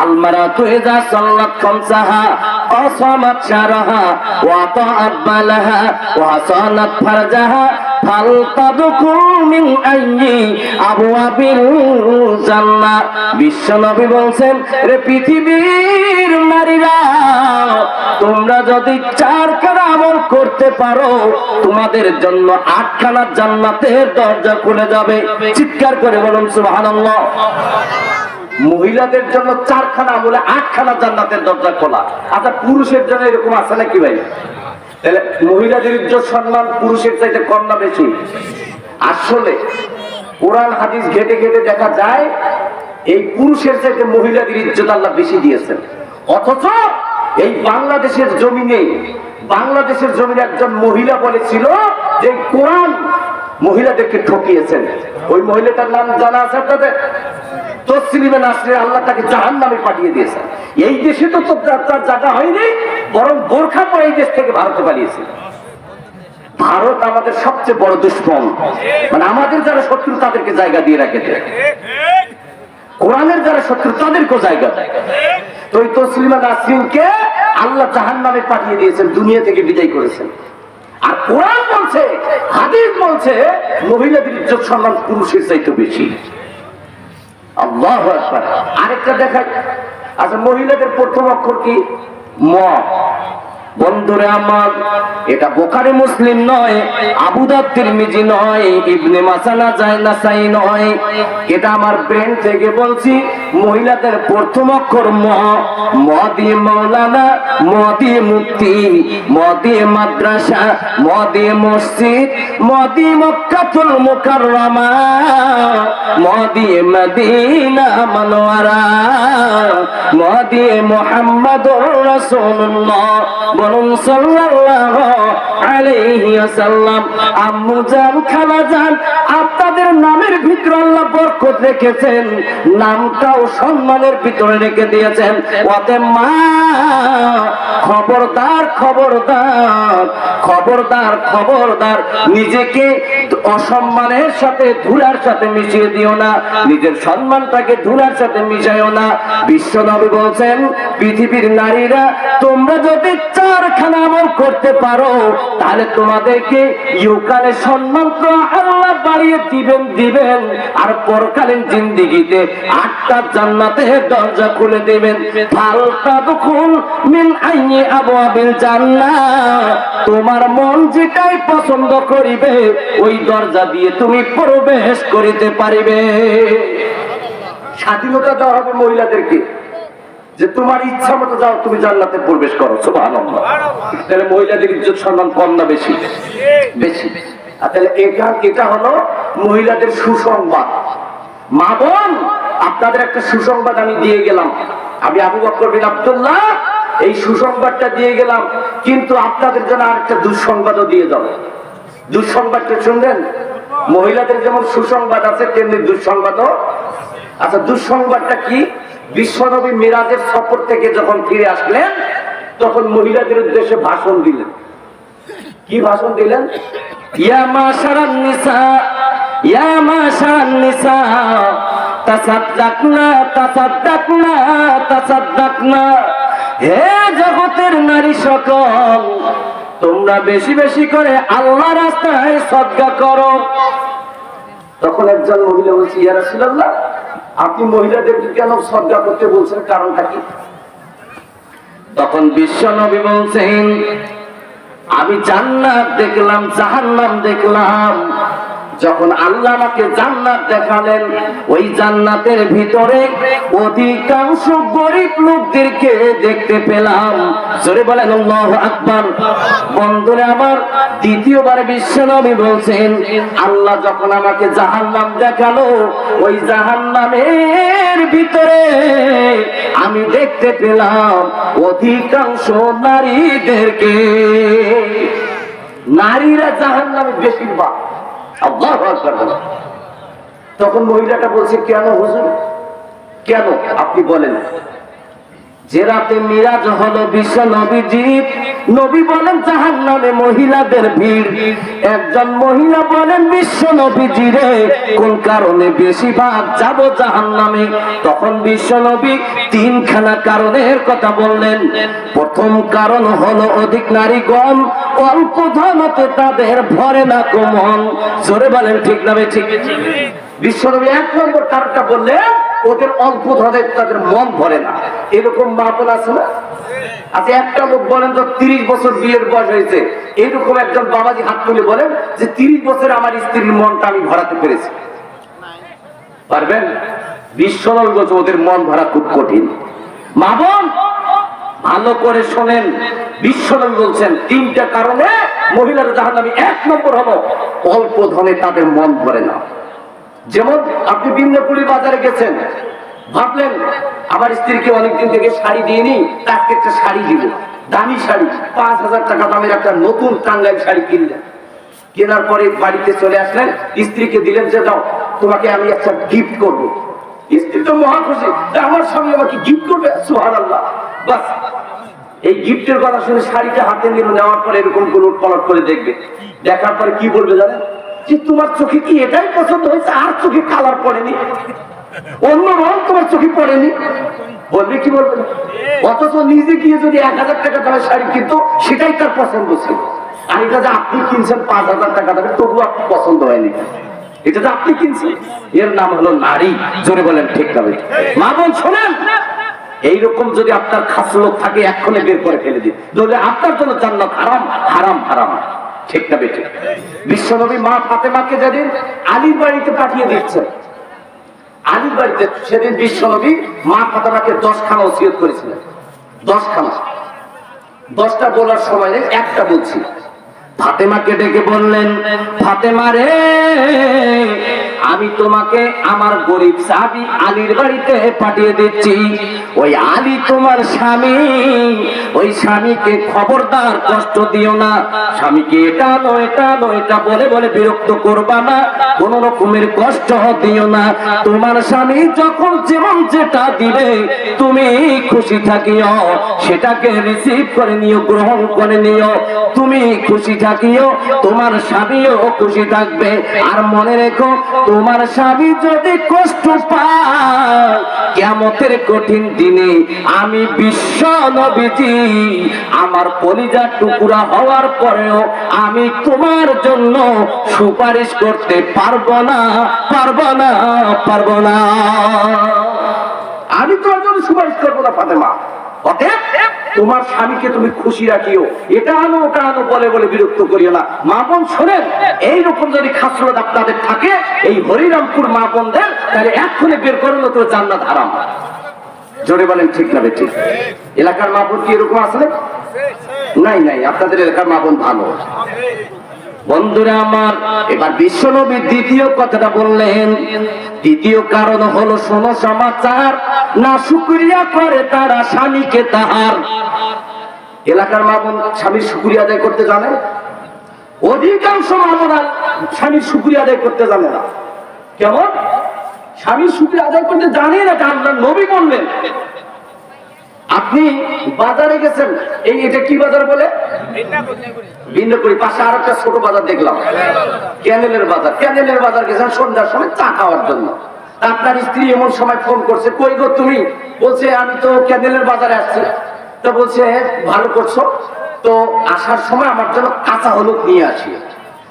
আল মারাতু ইযা সাল্লাত খামসাহা ওয়া সামাত শাহরাহা ওয়া আতাআত বালাহা ওয়া হাসানাত ফারজাহা ফালতাদখুল মিন আইয়ি আবওয়াবিল জান্নাহ। বিশ্ব নবী বলছেন, রে পৃথিবীর নারীরা, তোমরা যদি 4খানা আমল করতে পারো, তোমাদের জন্য 8খানা জান্নাতের দরজা খুলে যাবে। চিৎকার করে বলুন সুবহানাল্লাহ। মহিলাদের জন্য 4খানা আমলে 8খানা জান্নাতের দরজা খোলা। আচ্ছা, পুরুষের জন্য এরকম আছে নাকি ভাই? তাহলে মহিলাদের ইজ্জত সম্মান পুরুষের চাইতে কম না বেশি? আসলে কোরআন হাদিস ঘেটে ঘেটে দেখা যায়, এই পুরুষের চাইতে মহিলাদের ইজ্জত আল্লাহ বেশি দিয়েছেন। অথচ এই বাংলাদেশের জমিনে একজন মহিলা বলেছিল যে কোরআন মহিলাদেরকে ঠকিয়েছেন। ওই মহিলাটার নাম জানা আছে আপনাদের? তসলিমা নাসরিন। আল্লাহ তাকে জাহান্নামে পাঠিয়ে দিয়েছেন। এই দেশে তো তার জায়গা হয়নি, বরং বোরখা পরে এই দেশ থেকে ভারতে পালিয়েছে। ভারত আমাদের সবচেয়ে বড় দুশমন, মানে আমাদের যারা শত্রু তাদেরকে জায়গা দিয়ে রাখেছে, কোরআনের যারা শত্রু তাদেরকেও জায়গা দেয়। তো ওই তসলিমা নাসরিনকে আল্লাহ জাহান্নামে পাঠিয়ে দিয়েছেন, দুনিয়া থেকে বিদায় করেছেন। আর কোরআন বলছে, হাদিস বলছে, মহিলাদের ইজ্জত সম্মান পুরুষের চাইতে বেশি। আল্লাহু আকবার। আরেকটা দেখাই। আচ্ছা, মহিলাদের প্রথম অক্ষর কি? ম। বন্ধুরে আমার, এটা বুখারী মুসলিম নয়, আবু দাউদ তিরমিজি নয়, ইবনে মাজাহ নাসাই নয়, এটা আমার ব্রেন থেকে বলছি। মহিলাদের প্রথম অক্ষর ম। ম দিয়ে মাওলানা, ম দিয়ে মুফতি, ম দিয়ে মাদ্রাসা, ম দিয়ে মসজিদ, ম দিয়ে মক্কাতুল মুকাররমা, ম দিয়ে মদিনা মুনাওয়ারা, ম দিয়ে মুহাম্মাদুর রাসূলুল্লাহ বলুন সাল্লাল্লাহু আলাইহি ওয়াসাল্লাম। আম্মু জান, খালা জান, আপনাদের নামের ভিতরে আল্লাহ বরকত রেখেছেন, নামটাও সম্মানের ভিতরে রেখে দিয়েছেন। ওতে মা, খবরদার খবরদার খবরদার খবরদার, নিজেকে অসম্মানের সাথে ধুলার সাথে মিশিয়ে দিও না, নিজের সম্মানটাকে ধুলার সাথে মিশাইও না। বিশ্ব নবী বলছেন, পৃথিবীর নারীরা তোমরা যদি চারখানা আমল করতে পারো তাহলে তোমাদেরকে ইহকালে সম্মান তো আল্লাহ বাড়িয়ে দিবেন, আর পরকালীন জিন্দেগিতে 8টা জান্নাতের দরজা খুলে দিবেন। ফালতাদখুল মিন আইয়ি আবওয়াবিল জান্নাহ, তোমার মন যেটাই পছন্দ করিবে ওই দরজা দিয়ে তুমি প্রবেশ করিতে পারিবে। স্বাধীনতা দেওয়া হবে মহিলাদেরকে, যে তোমার ইচ্ছা মতো যাও, তুমি জান্নাতে প্রবেশ করো। সুবহানাল্লাহ। তাহলে মহিলাদের ইজ্জত সম্মান কম না বেশি? বেশি। আর তাহলে এটা হলো মহিলাদের সুসংবাদ। মা বোন, আপনাদের একটা সুসংবাদ আমি দিয়ে গেলাম। আমি আবু বকর বিন আব্দুল্লাহ এই সুসংবাদটা দিয়ে গেলাম, কিন্তু আপনাদের জন্য আরেকটা দুঃসংবাদও দিয়ে যাব। দুঃসংবাদটা শুনবেন? মহিলাদের যেমন সুসংবাদ আছে তেমনি দুঃসংবাদও। আচ্ছা, দুঃসংবাদটা কি? বিশ্বনবী মিরাজের সফর থেকে যখন ফিরে আসলেন তখন মহিলাদের উদ্দেশ্যে ভাষণ দিলেন। কি ভাষণ দিলেন? ইয়া মাশারান নিসা, ইয়া মাশারান নিসা, তাসাদদাকনা তাসাদদাকনা তাসাদদাকনা, হে জগতের নারী সকল, তোমরা বেশি বেশি করে আল্লাহর রাস্তায় সদকা করো। তখন একজন মহিলা বলছে, ইয়া রাসূলুল্লাহ, আপনি মহিলাদেরকে কেন সদকা করতে বলছেন, কারণটা কি? তখন বিশ্ব নবী বলছেন, আমি জান্নাত দেখলাম, জাহান্নাম দেখলাম। যখন আল্লাহ আমাকে জান্নাত দেখালেন, ওই জান্নাতের ভিতরে অধিকাংশ গরিব লোকদেরকে দেখতে পেলাম। জোরে বলেন আল্লাহু আকবার। বন্ধুরা আমার, দ্বিতীয়বার বিশ্বনবী বলছেন, আল্লাহ যখন আমাকে জাহান্নাম দেখালো, ওই জাহান্নামের ভিতরে আমি দেখতে পেলাম অধিকাংশ নারীদেরকে। নারীরা জাহান্নামে বেশিরভাগ। আল্লাহু আকবার। তখন মহিলাটা বলছে, কেন হুজুর, কেন আপনি বলেন? যে রাতে মিরাজ হলো বিশ্ব নবীজি, নবী বলেন জাহান্নামে মহিলাদের ভিড়। একজন মহিলা বলেন, বিশ্ব নবীজি রে, কোন কারণে বেশিরভাগ যাব জাহান্নামে? তখন বিশ্ব নবী 3খানা কারণের কথা বললেন। প্রথম কারণ হলো অধিক নারীগণ অল্প ধনতে তাদের ভরে না মন। জোরে বলেন ঠিক না ঠিক? বিশ্ব নবী 1 নম্বর কারণটা বললেন, ওদের অল্প ধনে তাদের মন ভরে না। এরকম মাপন আছে না? আচ্ছা, একটা লোক বলেন তো 30 বছর বিয়ের বয়স হয়েছে, এরকম একজন বাবাজি হাত তুলে বলেন যে 30 বছরে আমার স্ত্রীর মনটা আমি ভরাতে পেরেছি। পারবেন? বিশ্বনবী বলছে ওদের মন ভরা খুব কঠিন। মা বোন, ভালো করে শোনেন, বিশ্বনবী বলছেন 3টা কারণে মহিলারা জাহান্নামী। 1 নম্বর হলো অল্প ধনে তাদের মন ভরে না। যেমন আপনি বিন্দাপুরি বাজারে গেছেন, ভাবলেন আমার স্ত্রীকে অনেকদিন থেকে শাড়ি দিইনি, তাকে একটা শাড়ি দিব, দামি শাড়ি, 5000 টাকা দামের একটা নতুন টাঙ্গাইল শাড়ি কিনলেন। কেনার পরে বাড়িতে চলে আসলেন, স্ত্রীকে দিলেন যে দাও, তোমাকে আমি একটা গিফট করবো। স্ত্রী তো মহা খুশি, আমার স্বামী আমাকে গিফট করবে, সুবহানাল্লাহ। বাস, এই গিফটের কথা শুনে শাড়িটা হাতে নিল, নেওয়ার পরে এরকম কোলট পলট করে দেখবে। দেখার পরে কি বলবে জানেন? যে তোমার চোখে কি এটাই পছন্দ হয়েছে, আর চোখে কালার পড়েনি, অন্য রং তোমার চোখে পড়েনি? বলবে কি বলবে? অথচ নিজে গিয়ে যদি 1000 টাকা দামের শাড়ি কিনতো, সেটাই তার পছন্দ ছিল। আর এটা যে আপনি কিনছেন 5000 টাকা দামের, তবুও আপনি পছন্দ হয়নি। এটা তো আপনি কিনছেন, এর নাম হলো নারী। জোরে বলেন ঠিক না? মা বোন শোনেন, এইরকম যদি আপনার খাসলত থাকে এক্ষণে বের করে ফেলে দিন, তাহলে আপনার জন্য জান্নাত হারাম হারাম হারাম। ঠিক না বেঠিক? বিশ্বনবী মা ফাতেমাকে যেদিন আলীর বাড়িতে পাঠিয়ে দিচ্ছেন, আলীর বাড়িতে সেদিন বিশ্বনবী মা ফাতেমাকে 10খানা ওসিয়ত করেছিলেন। 10খানা, 10টা বলার সময় নেই, একটা বলছি। ফাতেমাকে ডেকে বললেন, ফাতেমা রে, আমি তোমাকে আমার গরিব সাহাবী আলীর বাড়িতে পাঠিয়ে দিচ্ছি। ওই আলী তোমার স্বামী, ওই স্বামীকে খবরদার কষ্ট দিও না। স্বামীকে এটা আনো এটা আনো এটা বলে বলে বিরক্ত করবা না, কোন রকমের কষ্ট দিও না। তোমার স্বামী যখন যেমন যেটা দিবে তুমি খুশি থাকিও, সেটাকে রিসিভ করে নিও, গ্রহণ করে নিও। তুমি খুশি থাকিও, তোমার স্বামীও খুশি থাকবে। আর মনে রেখো, তোমার স্বামী যদি কষ্ট পায় কিয়ামতের কঠিন দিনে আমি বিশ্ব নবীজি আমার কলিজা টুকরা হওয়ার পরেও আমি তোমার জন্য সুপারিশ করতে পারবো না, পারবো না, পারবো না। আমি তোমার জন্য সুপারিশ করবো না ফাতেমা। অতএব তোমার স্বামীকে তুমি খুশি রাখিও, এটা আনো ওটা আনো বলে বলে বিরক্ত করিও না। মা বোন শোনেন, এইরকম যদি খাসলত আপনাদের থাকে এই হরিরামপুর মা বোনদের, তাহলে এক্ষুনি বের করুন, তো জান্নাত হারাম। জোরে বলেন ঠিক না বেঠিক? এলাকার মা বোন কি এরকম আসলে? নাই নাই, আপনাদের এলাকার মা বোন ভালো। বন্ধুরা আমার, এবার বিশ্বনবী দ্বিতীয় কথাটা বললেন। দ্বিতীয় কারণ হলো, শোনো সমাচার, না শুকরিয়া করে তারা স্বামীকে তাহার। এলাকার মা বোন স্বামীর শুকরিয়া আদায় করতে জানে? অধিকাংশ মা বোন স্বামীর শুকরিয়া আদায় করতে জানে না। কেমন? স্বামীর শুকরিয়া আদায় করতে জানে না। আল্লাহর নবী বললেন, আপনি বাজারে গেছেন, এটা কি বাজার বলে? ভিন্নকুড়ি। পাশে আর একটা ছোট বাজার দেখলাম, ক্যানেলের বাজার। ক্যানেলের বাজার গেছেন সন্ধ্যার সময় চা খাওয়ার জন্য। আপনার স্ত্রী এমন সময় ফোন করছে, কই গো তুমি? বলছে, আমি তো ক্যানেলের বাজারে আসছি। তো বলছে, ভালো করছো, তো আসার সময় আমার জন্য কাঁচা হলুদ নিয়ে আসি।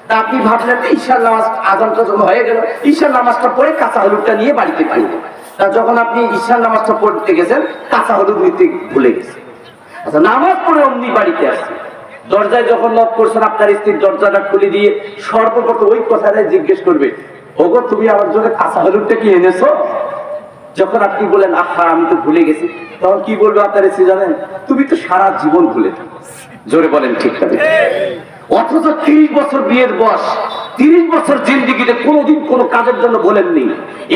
তা আপনি ভাবলেন ঈশার নামাজ আজানটা যখন হয়ে গেল, ঈশার নামাজটা পরে কাঁচা হলুদটা নিয়ে বাড়িতে ফিরবো। তা যখন আপনি ঈশার নামাজটা পড়তে গেছেন, কাঁচা হলুদ নিতে ভুলে গেছেন। আচ্ছা, নামাজ পড়ে অমনি বাড়িতে আসছে। দরজায় যখন নক করছেন, আপনার স্ত্রীর দরজাটা খুলে দিয়ে সর্বপ্রথম ওই কথাটাই জিজ্ঞেস করবে, ওগো তুমি আমার জন্য কাঁচা হলুদটা কি এনেছো? যখন আপনি বলেন, আহা আমি তো ভুলে গেছি, তখন কি বলবে আপনার স্ত্রী জানেন? তুমি তো সারা জীবন ভুলে থাকো। জোরে বলেন ঠিক না? অথচ 30 বছর বিয়ের বয়স, 30 বছর জিন্দিগিতে কোনোদিন কোনো কাজের জন্য বলেননি।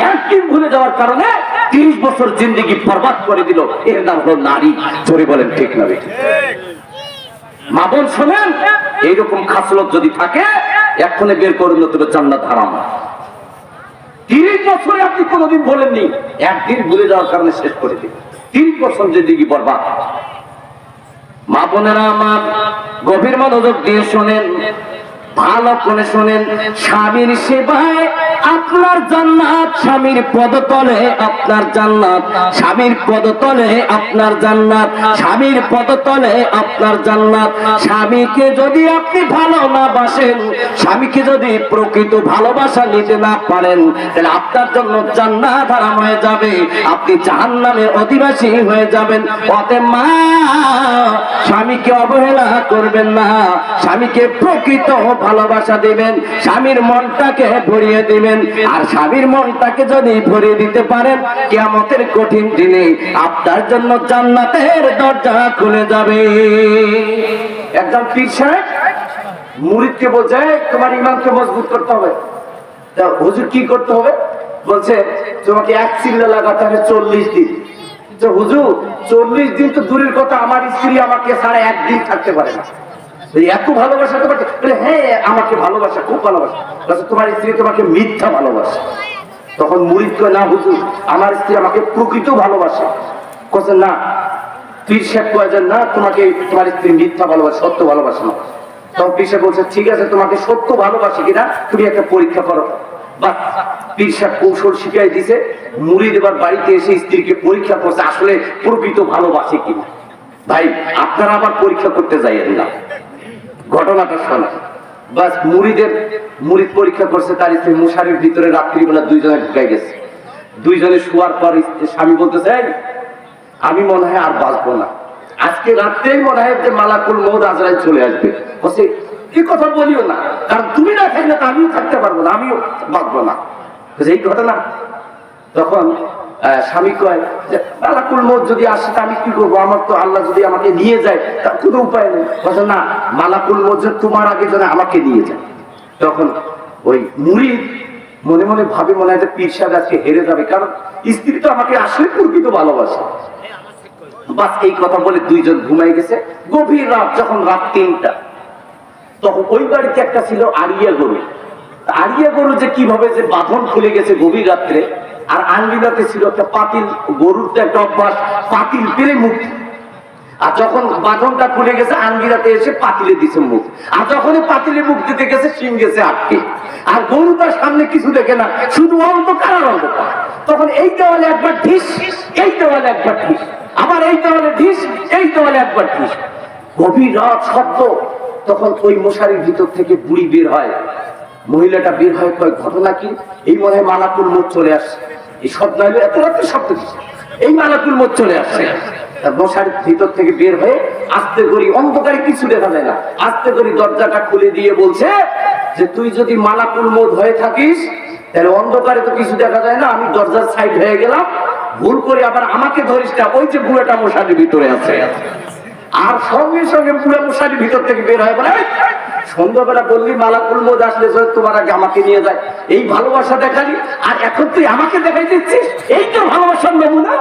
একদিন ভুলে যাওয়ার কারণে 30 বছর জিন্দিগি বরবাদ করে দিল। এর নাম হলো নারী। জোরে বলেন ঠিক না? মা বোন শোনেন, এইরকম খাসলত যদি থাকে এক্ষুনি বের করুন, তবে জান্নাত হারাম। 30 বছরে আপনি কোনোদিন বলেননি, একদিন ভুলে যাওয়ার কারণে শেষ করে দিন। 30 বছর জিন্দিগি বরবাদ। মা বোনেরা আমার, গভীর মনোযোগ দিয়ে শোনেন, ভালো করে শোনেন। স্বামীর সেবায় আপনার জান্নাত, স্বামীর পদতলে আপনার জান্নাত, স্বামীর পদতলে আপনার জান্নাত, স্বামীর পদতলে আপনার জান্নাত। স্বামীকে যদি আপনি ভালো না বাসেন, স্বামীকে যদি প্রকৃত ভালোবাসা নিতে না পারেন, তাহলে আপনার জন্য জান্নাত হারাম হয়ে যাবে, আপনি জাহান্নামের অধিবাসী হয়ে যাবেন। অতএব মা, স্বামীকে অবহেলা করবেন না, স্বামীকে প্রকৃত ভালোবাসা দিবেন, স্বামীর মনটাকে ভরিয়ে দিবেন। আর স্বামীর মনটাকে যদি ভরিয়ে দিতে পারেন, কিয়ামতের কঠিন দিনে আপনার জন্য জান্নাতের দরজা খুলে যাবে। একদম পীর সাহেব মুরিদকে বলছে, তোমার ইমানকে মজবুত করতে হবে। তা হুজুর কি করতে হবে? বলছে, তোমাকে এক চিল্লা লাগাতে হবে 40 দিন। হুজুর 40 দিন তো দূরের কথা, আমার স্ত্রী আমাকে ছাড়া একদিন থাকতে পারে না। এত ভালোবাসা তোমাকে? হ্যাঁ, আমাকে ভালোবাসা, খুব ভালোবাসা। তোমার স্ত্রী তোমাকে মিথ্যা ভালোবাসে। তখন মুরিদ কয়, না হুজুর, আমার স্ত্রী আমাকে প্রকৃত ভালোবাসে। বলছে, না। পীর সাহেব কয়, না, তোমাকে তোমার স্ত্রী মিথ্যা ভালোবাসে, সত্য ভালোবাসে না। তখন পীর সাহেব বলছে, ঠিক আছে, তোমাকে সত্য ভালোবাসে কিনা তুমি একটা পরীক্ষা করো। বাস, পীর সাহেব কৌশল শিখাই দিছে। মুরিদ এবার বাড়িতে এসে স্ত্রীকে পরীক্ষা করছে, আসলে প্রকৃত ভালোবাসে কিনা। ভাই, আপনারা আবার পরীক্ষা করতে যাইয়েন না। ঘটনাটা শোনা, বাস মুরিদ পরীক্ষা করছে, তার স্ত্রী মশারির ভিতরে রাত্রিবেলা দুইজনে ঢুকাই গেছে। দুইজনে শোয়ার পর স্বামী বলতেছে, আমি মনে হয় আর বাঁচবো না, আজকে রাত্রেই মনে হয় যে মালাকুল মউত আজরাইল চলে আসবে। বলছে এই কথা বলিও না, কারণ তুমি না থাকলে তো আমিও থাকতে পারবো না, আমিও বাঁচবো না। এই ঘটনা তখন স্বামী কয় যে মালাকুল মউত যদি আসে তা আমি কি করবো, আমার তো আল্লাহ যদি আমাকে নিয়ে যায় তার কোনো উপায় নেই। বলছে না, মালাকুল মউত তোমার আগে যেন আমাকে নিয়ে যায়। তখন ওই মুরিদ মনে মনে ভাবে, মনে হয় পীর সাহেব আজকে হেরে যাবে, কারণ স্ত্রী তো আমাকে আসলে প্রকৃত ভালোবাসে। বাস এই কথা বলে দুইজন ঘুমাই গেছে। গভীর রাত, যখন রাত 3টা, তখন ওই বাড়িতে একটা ছিল আড়িয়া গরু। আড়িয়া গরু যে কিভাবে যে বাঁধন খুলে গেছে গভীর রাত্রে, আর আঙ্গিলাতে ছিল একটা পাতিল, গরুর তো একটা অভ্যাস পাতিল পেলে মুখ, আর যখন বাঁধনটা খুলে গেছে আঙ্গিলাতে এসে পাতিলে দিছে মুখ, আর যখনই পাতিলে মুখ দিতে গেছে সিং গেছে আটকে, আর গরু তার সামনে কিছু দেখে না, শুধু অন্ধকার আর অন্ধকার। তখন এই দেওয়ালে একবার ঢিস, এই দেওয়ালে একবার ঢিস, আবার এই দেওয়ালে ঢিস, এই দেওয়ালে একবার ঢিস, গভীর রাত শব্দ। তখন ওই মশারির ভিতর থেকে বুড়ি বের হয়, মহিলাটা বের হয়, কয় ঘটনা কি? এই মনে হয় মালাকুল মউত চলে আসছে। এই শব্দ হলো এত রাত্রে শব্দ দিচ্ছে, এই মালাকুল মউত চলে আসছে। মশারির ভিতর থেকে বের হয়ে আস্তে করে, অন্ধকারে কিছু দেখা যায় না, আস্তে করে দরজাটা খুলে দিয়ে বলছে যে তুই যদি মালাকুল মউত হয়ে থাকিস তাহলে অন্ধকারে তো কিছু দেখা যায় না, আমি দরজার সাইড হয়ে গেলাম, ভুল করে আবার আমাকে ধরিস না, ওই যে বুড়াটা মশারির ভিতরে আছে। আর সঙ্গে সঙ্গে বুড়া মশারির ভিতর থেকে বের হয়ে বলে, সন্ধ্যাবেলা বললি মালাকুল মউত আসলে তোমার আগে আমাকে নিয়ে যায়, এই ভালোবাসা দেখালি, আর এখন তুই আমাকে দেখাই দিচ্ছিস, এই তো ভালোবাসার নমুনা।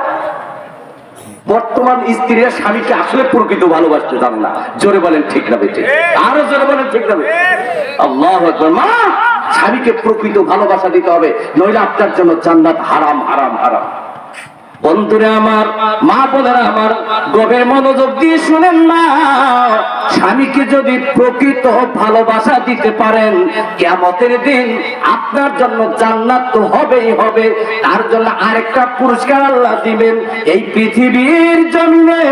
বর্তমান স্ত্রীরা স্বামীকে আসলে প্রকৃত ভালোবাসতে জানে না। জোরে বলেন ঠিক না বেঠিক? আরো জোরে বলেন ঠিক না? আল্লাহু আকবার। মা, স্বামীকে প্রকৃত ভালোবাসা দিতে হবে, নইলে আপনার জন্য জান্নাত হারাম হারাম হারাম। বন্ধুরা আমার, মা বোনেরা আমার, গভীর মনোযোগ দিয়ে শুনেন না, স্বামীকে যদি প্রকৃত ভালোবাসা দিতে পারেন, কিয়ামতের দিন আপনার জন্য জান্নাত তো হবেই হবে, তার জন্য আরেকটা পুরস্কার আল্লাহ দিবেন। এই পৃথিবীর জমিনে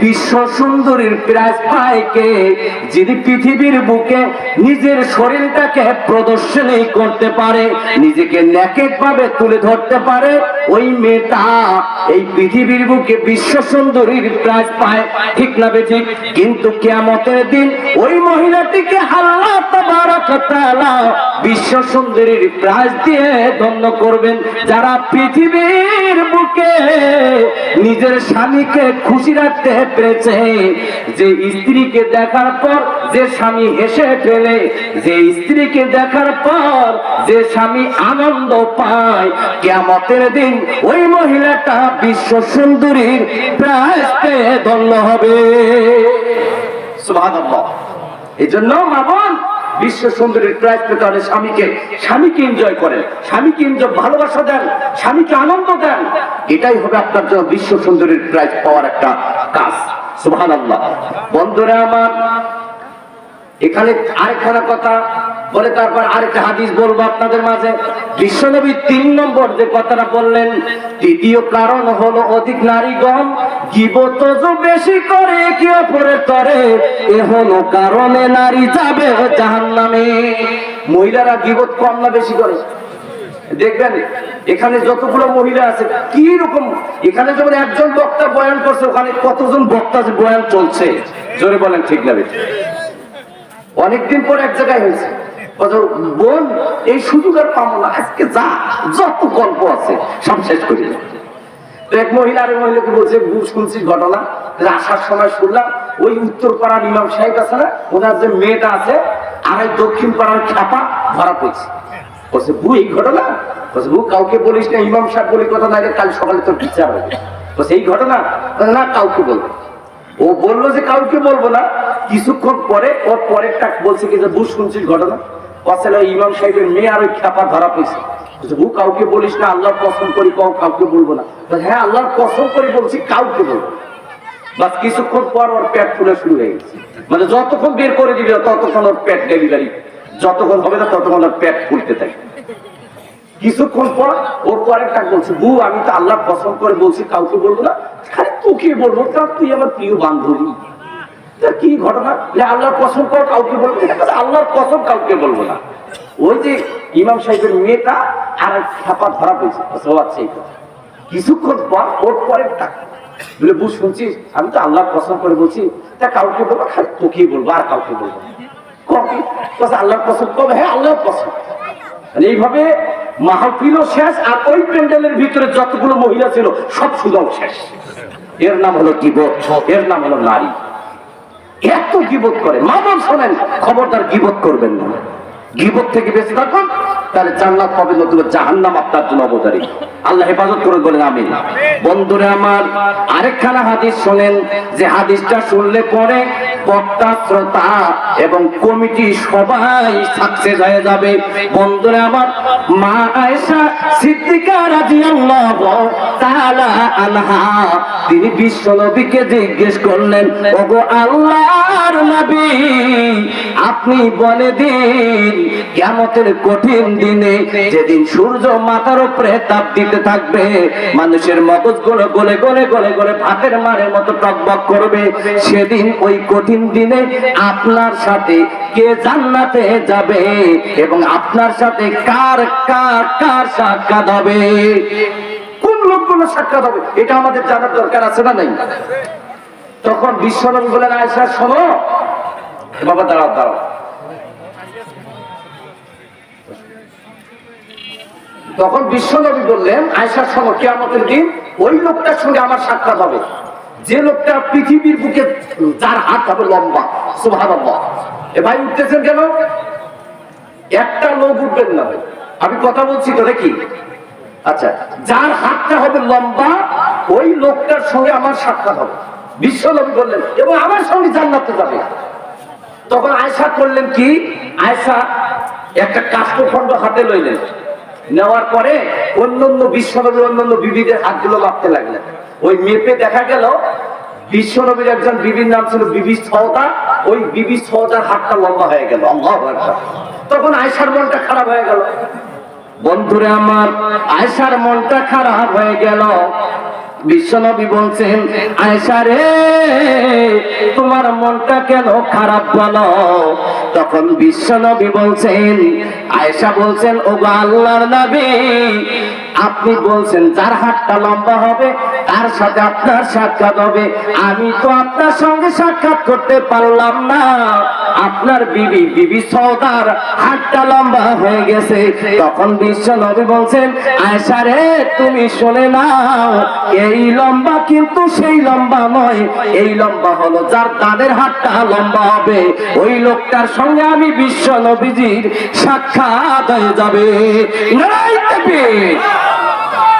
বিশ্ব সুন্দরীর প্রাইজ পায় কে? যিনি পৃথিবীর বুকে নিজের শরীরটাকে প্রদর্শনী করতে পারে, নিজেকে নেকেড ভাবে তুলে ধরতে পারে, ওই মেয়েটা এই পৃথিবীর বুকে বিশ্ব সুন্দরীর প্রাইজ পায়। ঠিক না বেঠিক? কিন্তু কিয়ামতের দিন ওই মহিলাটিকে আল্লাহ তাবারক ওয়া তাআলা বিশ্ব সুন্দরীর প্রাইজ দিয়ে ধন্য করবেন, যারা পৃথিবীর বুকে নিজের স্বামীকে খুশি রাখতে পেরেছে। যে স্ত্রীকে দেখার পর যে স্বামী হেসে ফেলে, যে স্ত্রীকে দেখার পর যে স্বামী আনন্দ পায়, কিয়ামতের দিন ওই মহিলাটা বিশ্ব সুন্দরীর প্রাইজ পেয়ে ধন্য হবে। সুবহানাল্লাহ। এই জন্য মা বোন, বিশ্ব সুন্দরীর প্রাইজ পেতে হলে স্বামীকে এনজয় করেন, স্বামীকে ভালোবাসা দেন, স্বামীকে আনন্দ দেন, এটাই হবে আপনার জন্য বিশ্ব সুন্দরীর প্রাইজ পাওয়ার একটা কাজ। সুবহানাল্লাহ। বন্ধুরা আমার, এখানে আরেকখানা কথা বলে তারপর আরেকটা হাদিস বলবো আপনাদের মাঝে। বিশ্বনবী 3 নম্বর যে কথাটা বললেন, তৃতীয় কারণ হলো অধিক নারীগণ গীবত বেশি করে একে অপরের তরে, এ হলো কারণে নারী যাবে জাহান্নামে। মহিলারা গীবত কম না বেশি করে? দেখবেন এখানে যতগুলো মহিলা আছে কি রকম, এখানে যেমন একজন বক্তা বয়ান করছে, ওখানে কতজন বক্তা বয়ান চলছে। জোরে বলেন ঠিক না বেঠিক? অনেকদিন পর এক জায়গায় হয়েছে, বোন এই সুযোগ আর পাবো না, আজকে যত গল্প আছে সব শেষ করে দেব। এক মহিলা আর মহিলাকে বলছে, শুনছি ঘটনা, আসার সময় শুনলাম ওই উত্তর পাড়ার ইমাম সাহেব আছে না, ওনার যে মেয়েটা আছে, আর এই দক্ষিণ পাড়ার খ্যাপা ধরা পড়ছে। বলছে বু এই ঘটনা? বলছে বু কাউকে বলিস না, ইমাম সাহেব বলি কথা না, কাল সকালে তোর বিচার হবে। বলছে এই ঘটনা? না কাউকে বলবো। ও বললো যে কাউকে বলবো না, কিছুক্ষণ পরে ওর পরেরটা বলছে কি যে বু শুনছিস ঘটনা? আসলে ইমাম সাহেবের মেয়ে আর ওই খ্যাপা ধরা পড়ছে। বু কাউকে বলিস না, আল্লাহর কসম করি কাউকে বলবো না। হ্যাঁ আল্লাহর কসম করি বলছি, কাউকে বলবো। বাস কিছুক্ষণ পর ওর পেট ফুলে শুরু হয়ে গেছে, মানে যতক্ষণ বের করে দিবে ততক্ষণ ওর পেট ডেলিভারি, যতক্ষণ হবে না ততক্ষণ ওর পেট ফুলতে থাকে। কিছুক্ষণ পর ওর পরেরটা বলছে, বু আমি তো আল্লাহর কসম করে বলছি কাউকে বলবো না, খালি তোকে বলবো, কারণ তুই আমার প্রিয় বান্ধবী। কি ঘটনা? আল্লাহর কসম কর কাউকে বলবো না। আল্লাহর কসম কাউকে বলবো না। ওই যে ইমাম সাহেবের মেয়েটা আর ছাপা ধরা পেয়েছে, আচ্ছা এই কথা। কিছুক্ষণ পর ওর পরে বলে বুঝ শুনছিস, আমি তো আল্লাহর কসম করে বলছি, তা কাউকে বলবো, খালি তোকেই বলবো, আর কাউকে বলবো না। আল্লাহর কসম কবে? হ্যাঁ আল্লাহর কসম। এইভাবে মাহফিলও শেষ, আর ওই প্যান্ডেলের ভিতরে যতগুলো মহিলা ছিল সব সুদাও শেষ। এর নাম হলো গীবত, এর নাম হলো নারী। এত গীবত করে। মা বোন শোনেন, খবরদার গীবত করবেন না। গীবত থেকে বেঁচে থাকুন, তাহলে জান্নাত পাবেন, নতুবা জাহান্নাম আপনার জন্য অবতারিত। আল্লাহ হেফাজত করে বলেন আমিন। বন্ধুরা আমার, আরেকখানা হাদিস শোনেন, যে হাদিসটা শুনলে পরে বক্তা, শ্রোতা এবং কমিটি সবাই সাকসেস হয়ে যাবে। বন্ধুরা আমার, মা আয়েশা সিদ্দিকা রাদিয়াল্লাহু তাআলা আনহা, তিনি বিশ্ব নবীকে জিজ্ঞেস করলেন, ওগো আল্লাহর নবী, আপনি বলে দিন কিয়ামতের কঠিন দিনে, যেদিন সূর্য মাথার উপরে তাপ দিতে থাকবে, মানুষের মগজগুলো গলে গলে গলে গলে ভাতের মারের মতো টকবক করবে, সেদিন ওই কঠিন দিনে আপনার সাথে কে জান্নাতে যাবে এবং আপনার সাথে কার কার কার সাক্ষাৎ হবে? কোন লোকগুলো সাক্ষাৎ হবে? এটা আমাদের জানার দরকার আছে না নাই? তখন বিশ্বনবী বলেন, আয়েশা শোনো। বাবা দাঁড়াও দাঁড়াও। তখন বিশ্বনবী বললেন, আয়েশা শোনো, কিয়ামতের দিন ওই লোকটার সঙ্গে আমার সাক্ষাৎ হবে, যে লোকটা পৃথিবীর বুকে, যার হাত হবে লম্বা। সুবহানাল্লাহ। এ ভাই উঠতেছেন কেন? একটা লোক উঠবেন না ভাই, আমি কথা বলছি তো নাকি? আচ্ছা, যার হাতটা হবে লম্বা, ওই লোকটার সঙ্গে আমার সাক্ষাৎ হবে, বিশ্বনবী বললেন, এবং আমার সঙ্গে জান্নাতে যাবে। তখন আয়েশা করলেন কি, আয়েশা একটা কাষ্ঠখণ্ড হাতে লইলেন, নেওয়ার পরে অন্যান্য বিশ্বনবীর অন্যান্য বিবিদের হাতগুলো মাপতে লাগলেন। ওই মেপে দেখা গেল বিশ্বনবীর একজন বিবির নাম ছিল বিবি সওদা, ওই বিবি সওদার হাতটা লম্বা হয়ে গেল। আল্লাহু আকবার। তখন আয়েশার মনটা খারাপ হয়ে গেল। বন্ধুরা আমার, আয়েশার মনটা খারাপ হয়ে গেল। বিশ্বনবী বলছেন, আয়েশা রে, তোমার মনটা কেন খারাপ বলো? তখন বিশ্বনবী বলছেন, আয়েশা বলছেন, ওগো আল্লাহর নবী, আপনি বলছেন যার হাতটা লম্বা হবে তার সাথে আপনার সাক্ষাৎ হবে, আমি তো আপনার সঙ্গে সাক্ষাৎ করতে পারলাম না, আপনার বিবি সওদার হাতটা লম্বা হয়ে গেছে। তখন বিশ্বনবী বলছেন, আয়েশা রে, তুমি শুনে নাও, এই লম্বা কিন্তু সেই লম্বা নয়, এই লম্বা হলো যার তাদের হাতটা লম্বা হবে, ওই লোকটার সঙ্গে আমি বিশ্বনবীজির সাক্ষাৎ হয়ে যাবে। নারায়ে তাকবীর।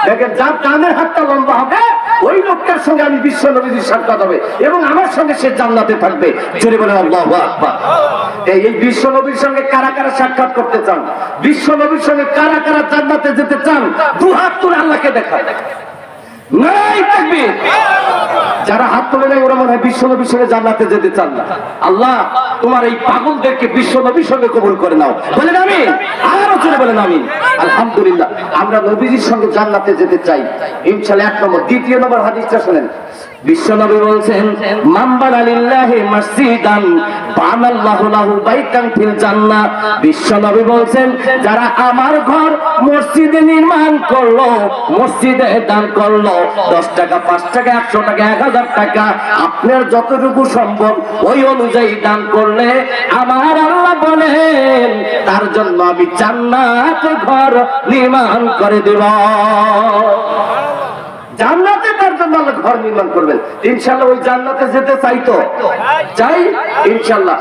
দেখেন, যার কানের হাতটা লম্বা হবে, ওই লোকটার সঙ্গে আমি বিশ্বনবীজির সাক্ষাৎ হবে এবং আমার সঙ্গে সে জান্নাতে থাকবে। জোরে বলেন আল্লাহু আকবার। এই বিশ্বনবীর সঙ্গে কারা কারা সাক্ষাৎ করতে চান? বিশ্বনবীর সঙ্গে কারা কারা জান্নাতে যেতে চান? দুহাত তুলে আল্লাহকে দেখান। নারায়ে তাকবীর। যারা হাত তুলে নেয় ওরা মনে হয় বিশ্বনবীর সঙ্গে জান্নাতে যেতে চান না। আল্লাহ, তোমার এই পাগলদেরকে বিশ্বনবীর সঙ্গে কবুল করে নাও। বলেন আমিন। আরো জোরে বলেন আমিন। আলহামদুলিল্লাহ, আমরা নবীজির সঙ্গে জান্নাতে যেতে চাই ইনশাআল্লাহ। 1 নম্বর। 2 নম্বর হাদিসটা শুনেন। বিশ্বনবী বলছেন, মান বানা লিল্লাহি মাসজিদান বানাল্লাহু লাহু বাইতান ফিল জান্নাহ। বিশ্বনবী বলছেন, যারা আমার ঘর মসজিদে নির্মাণ করলো, মসজিদে দান করলো, 10 টাকা, 5 টাকা, 100 টাকা, 1000 টাকা, আপনার যতটুকু সম্ভব ওই অনুযায়ী দান করলে আমার আল্লাহ বলেন, তার জন্য আমি জান্নাতে ঘর নির্মাণ করে দেব। জান্নাতে তার জন্য আল্লাহ ঘর নির্মাণ করবেন। ইনশাআল্লাহ ওই জান্নাতে যেতে চাই তো? চাই ইনশাআল্লাহ।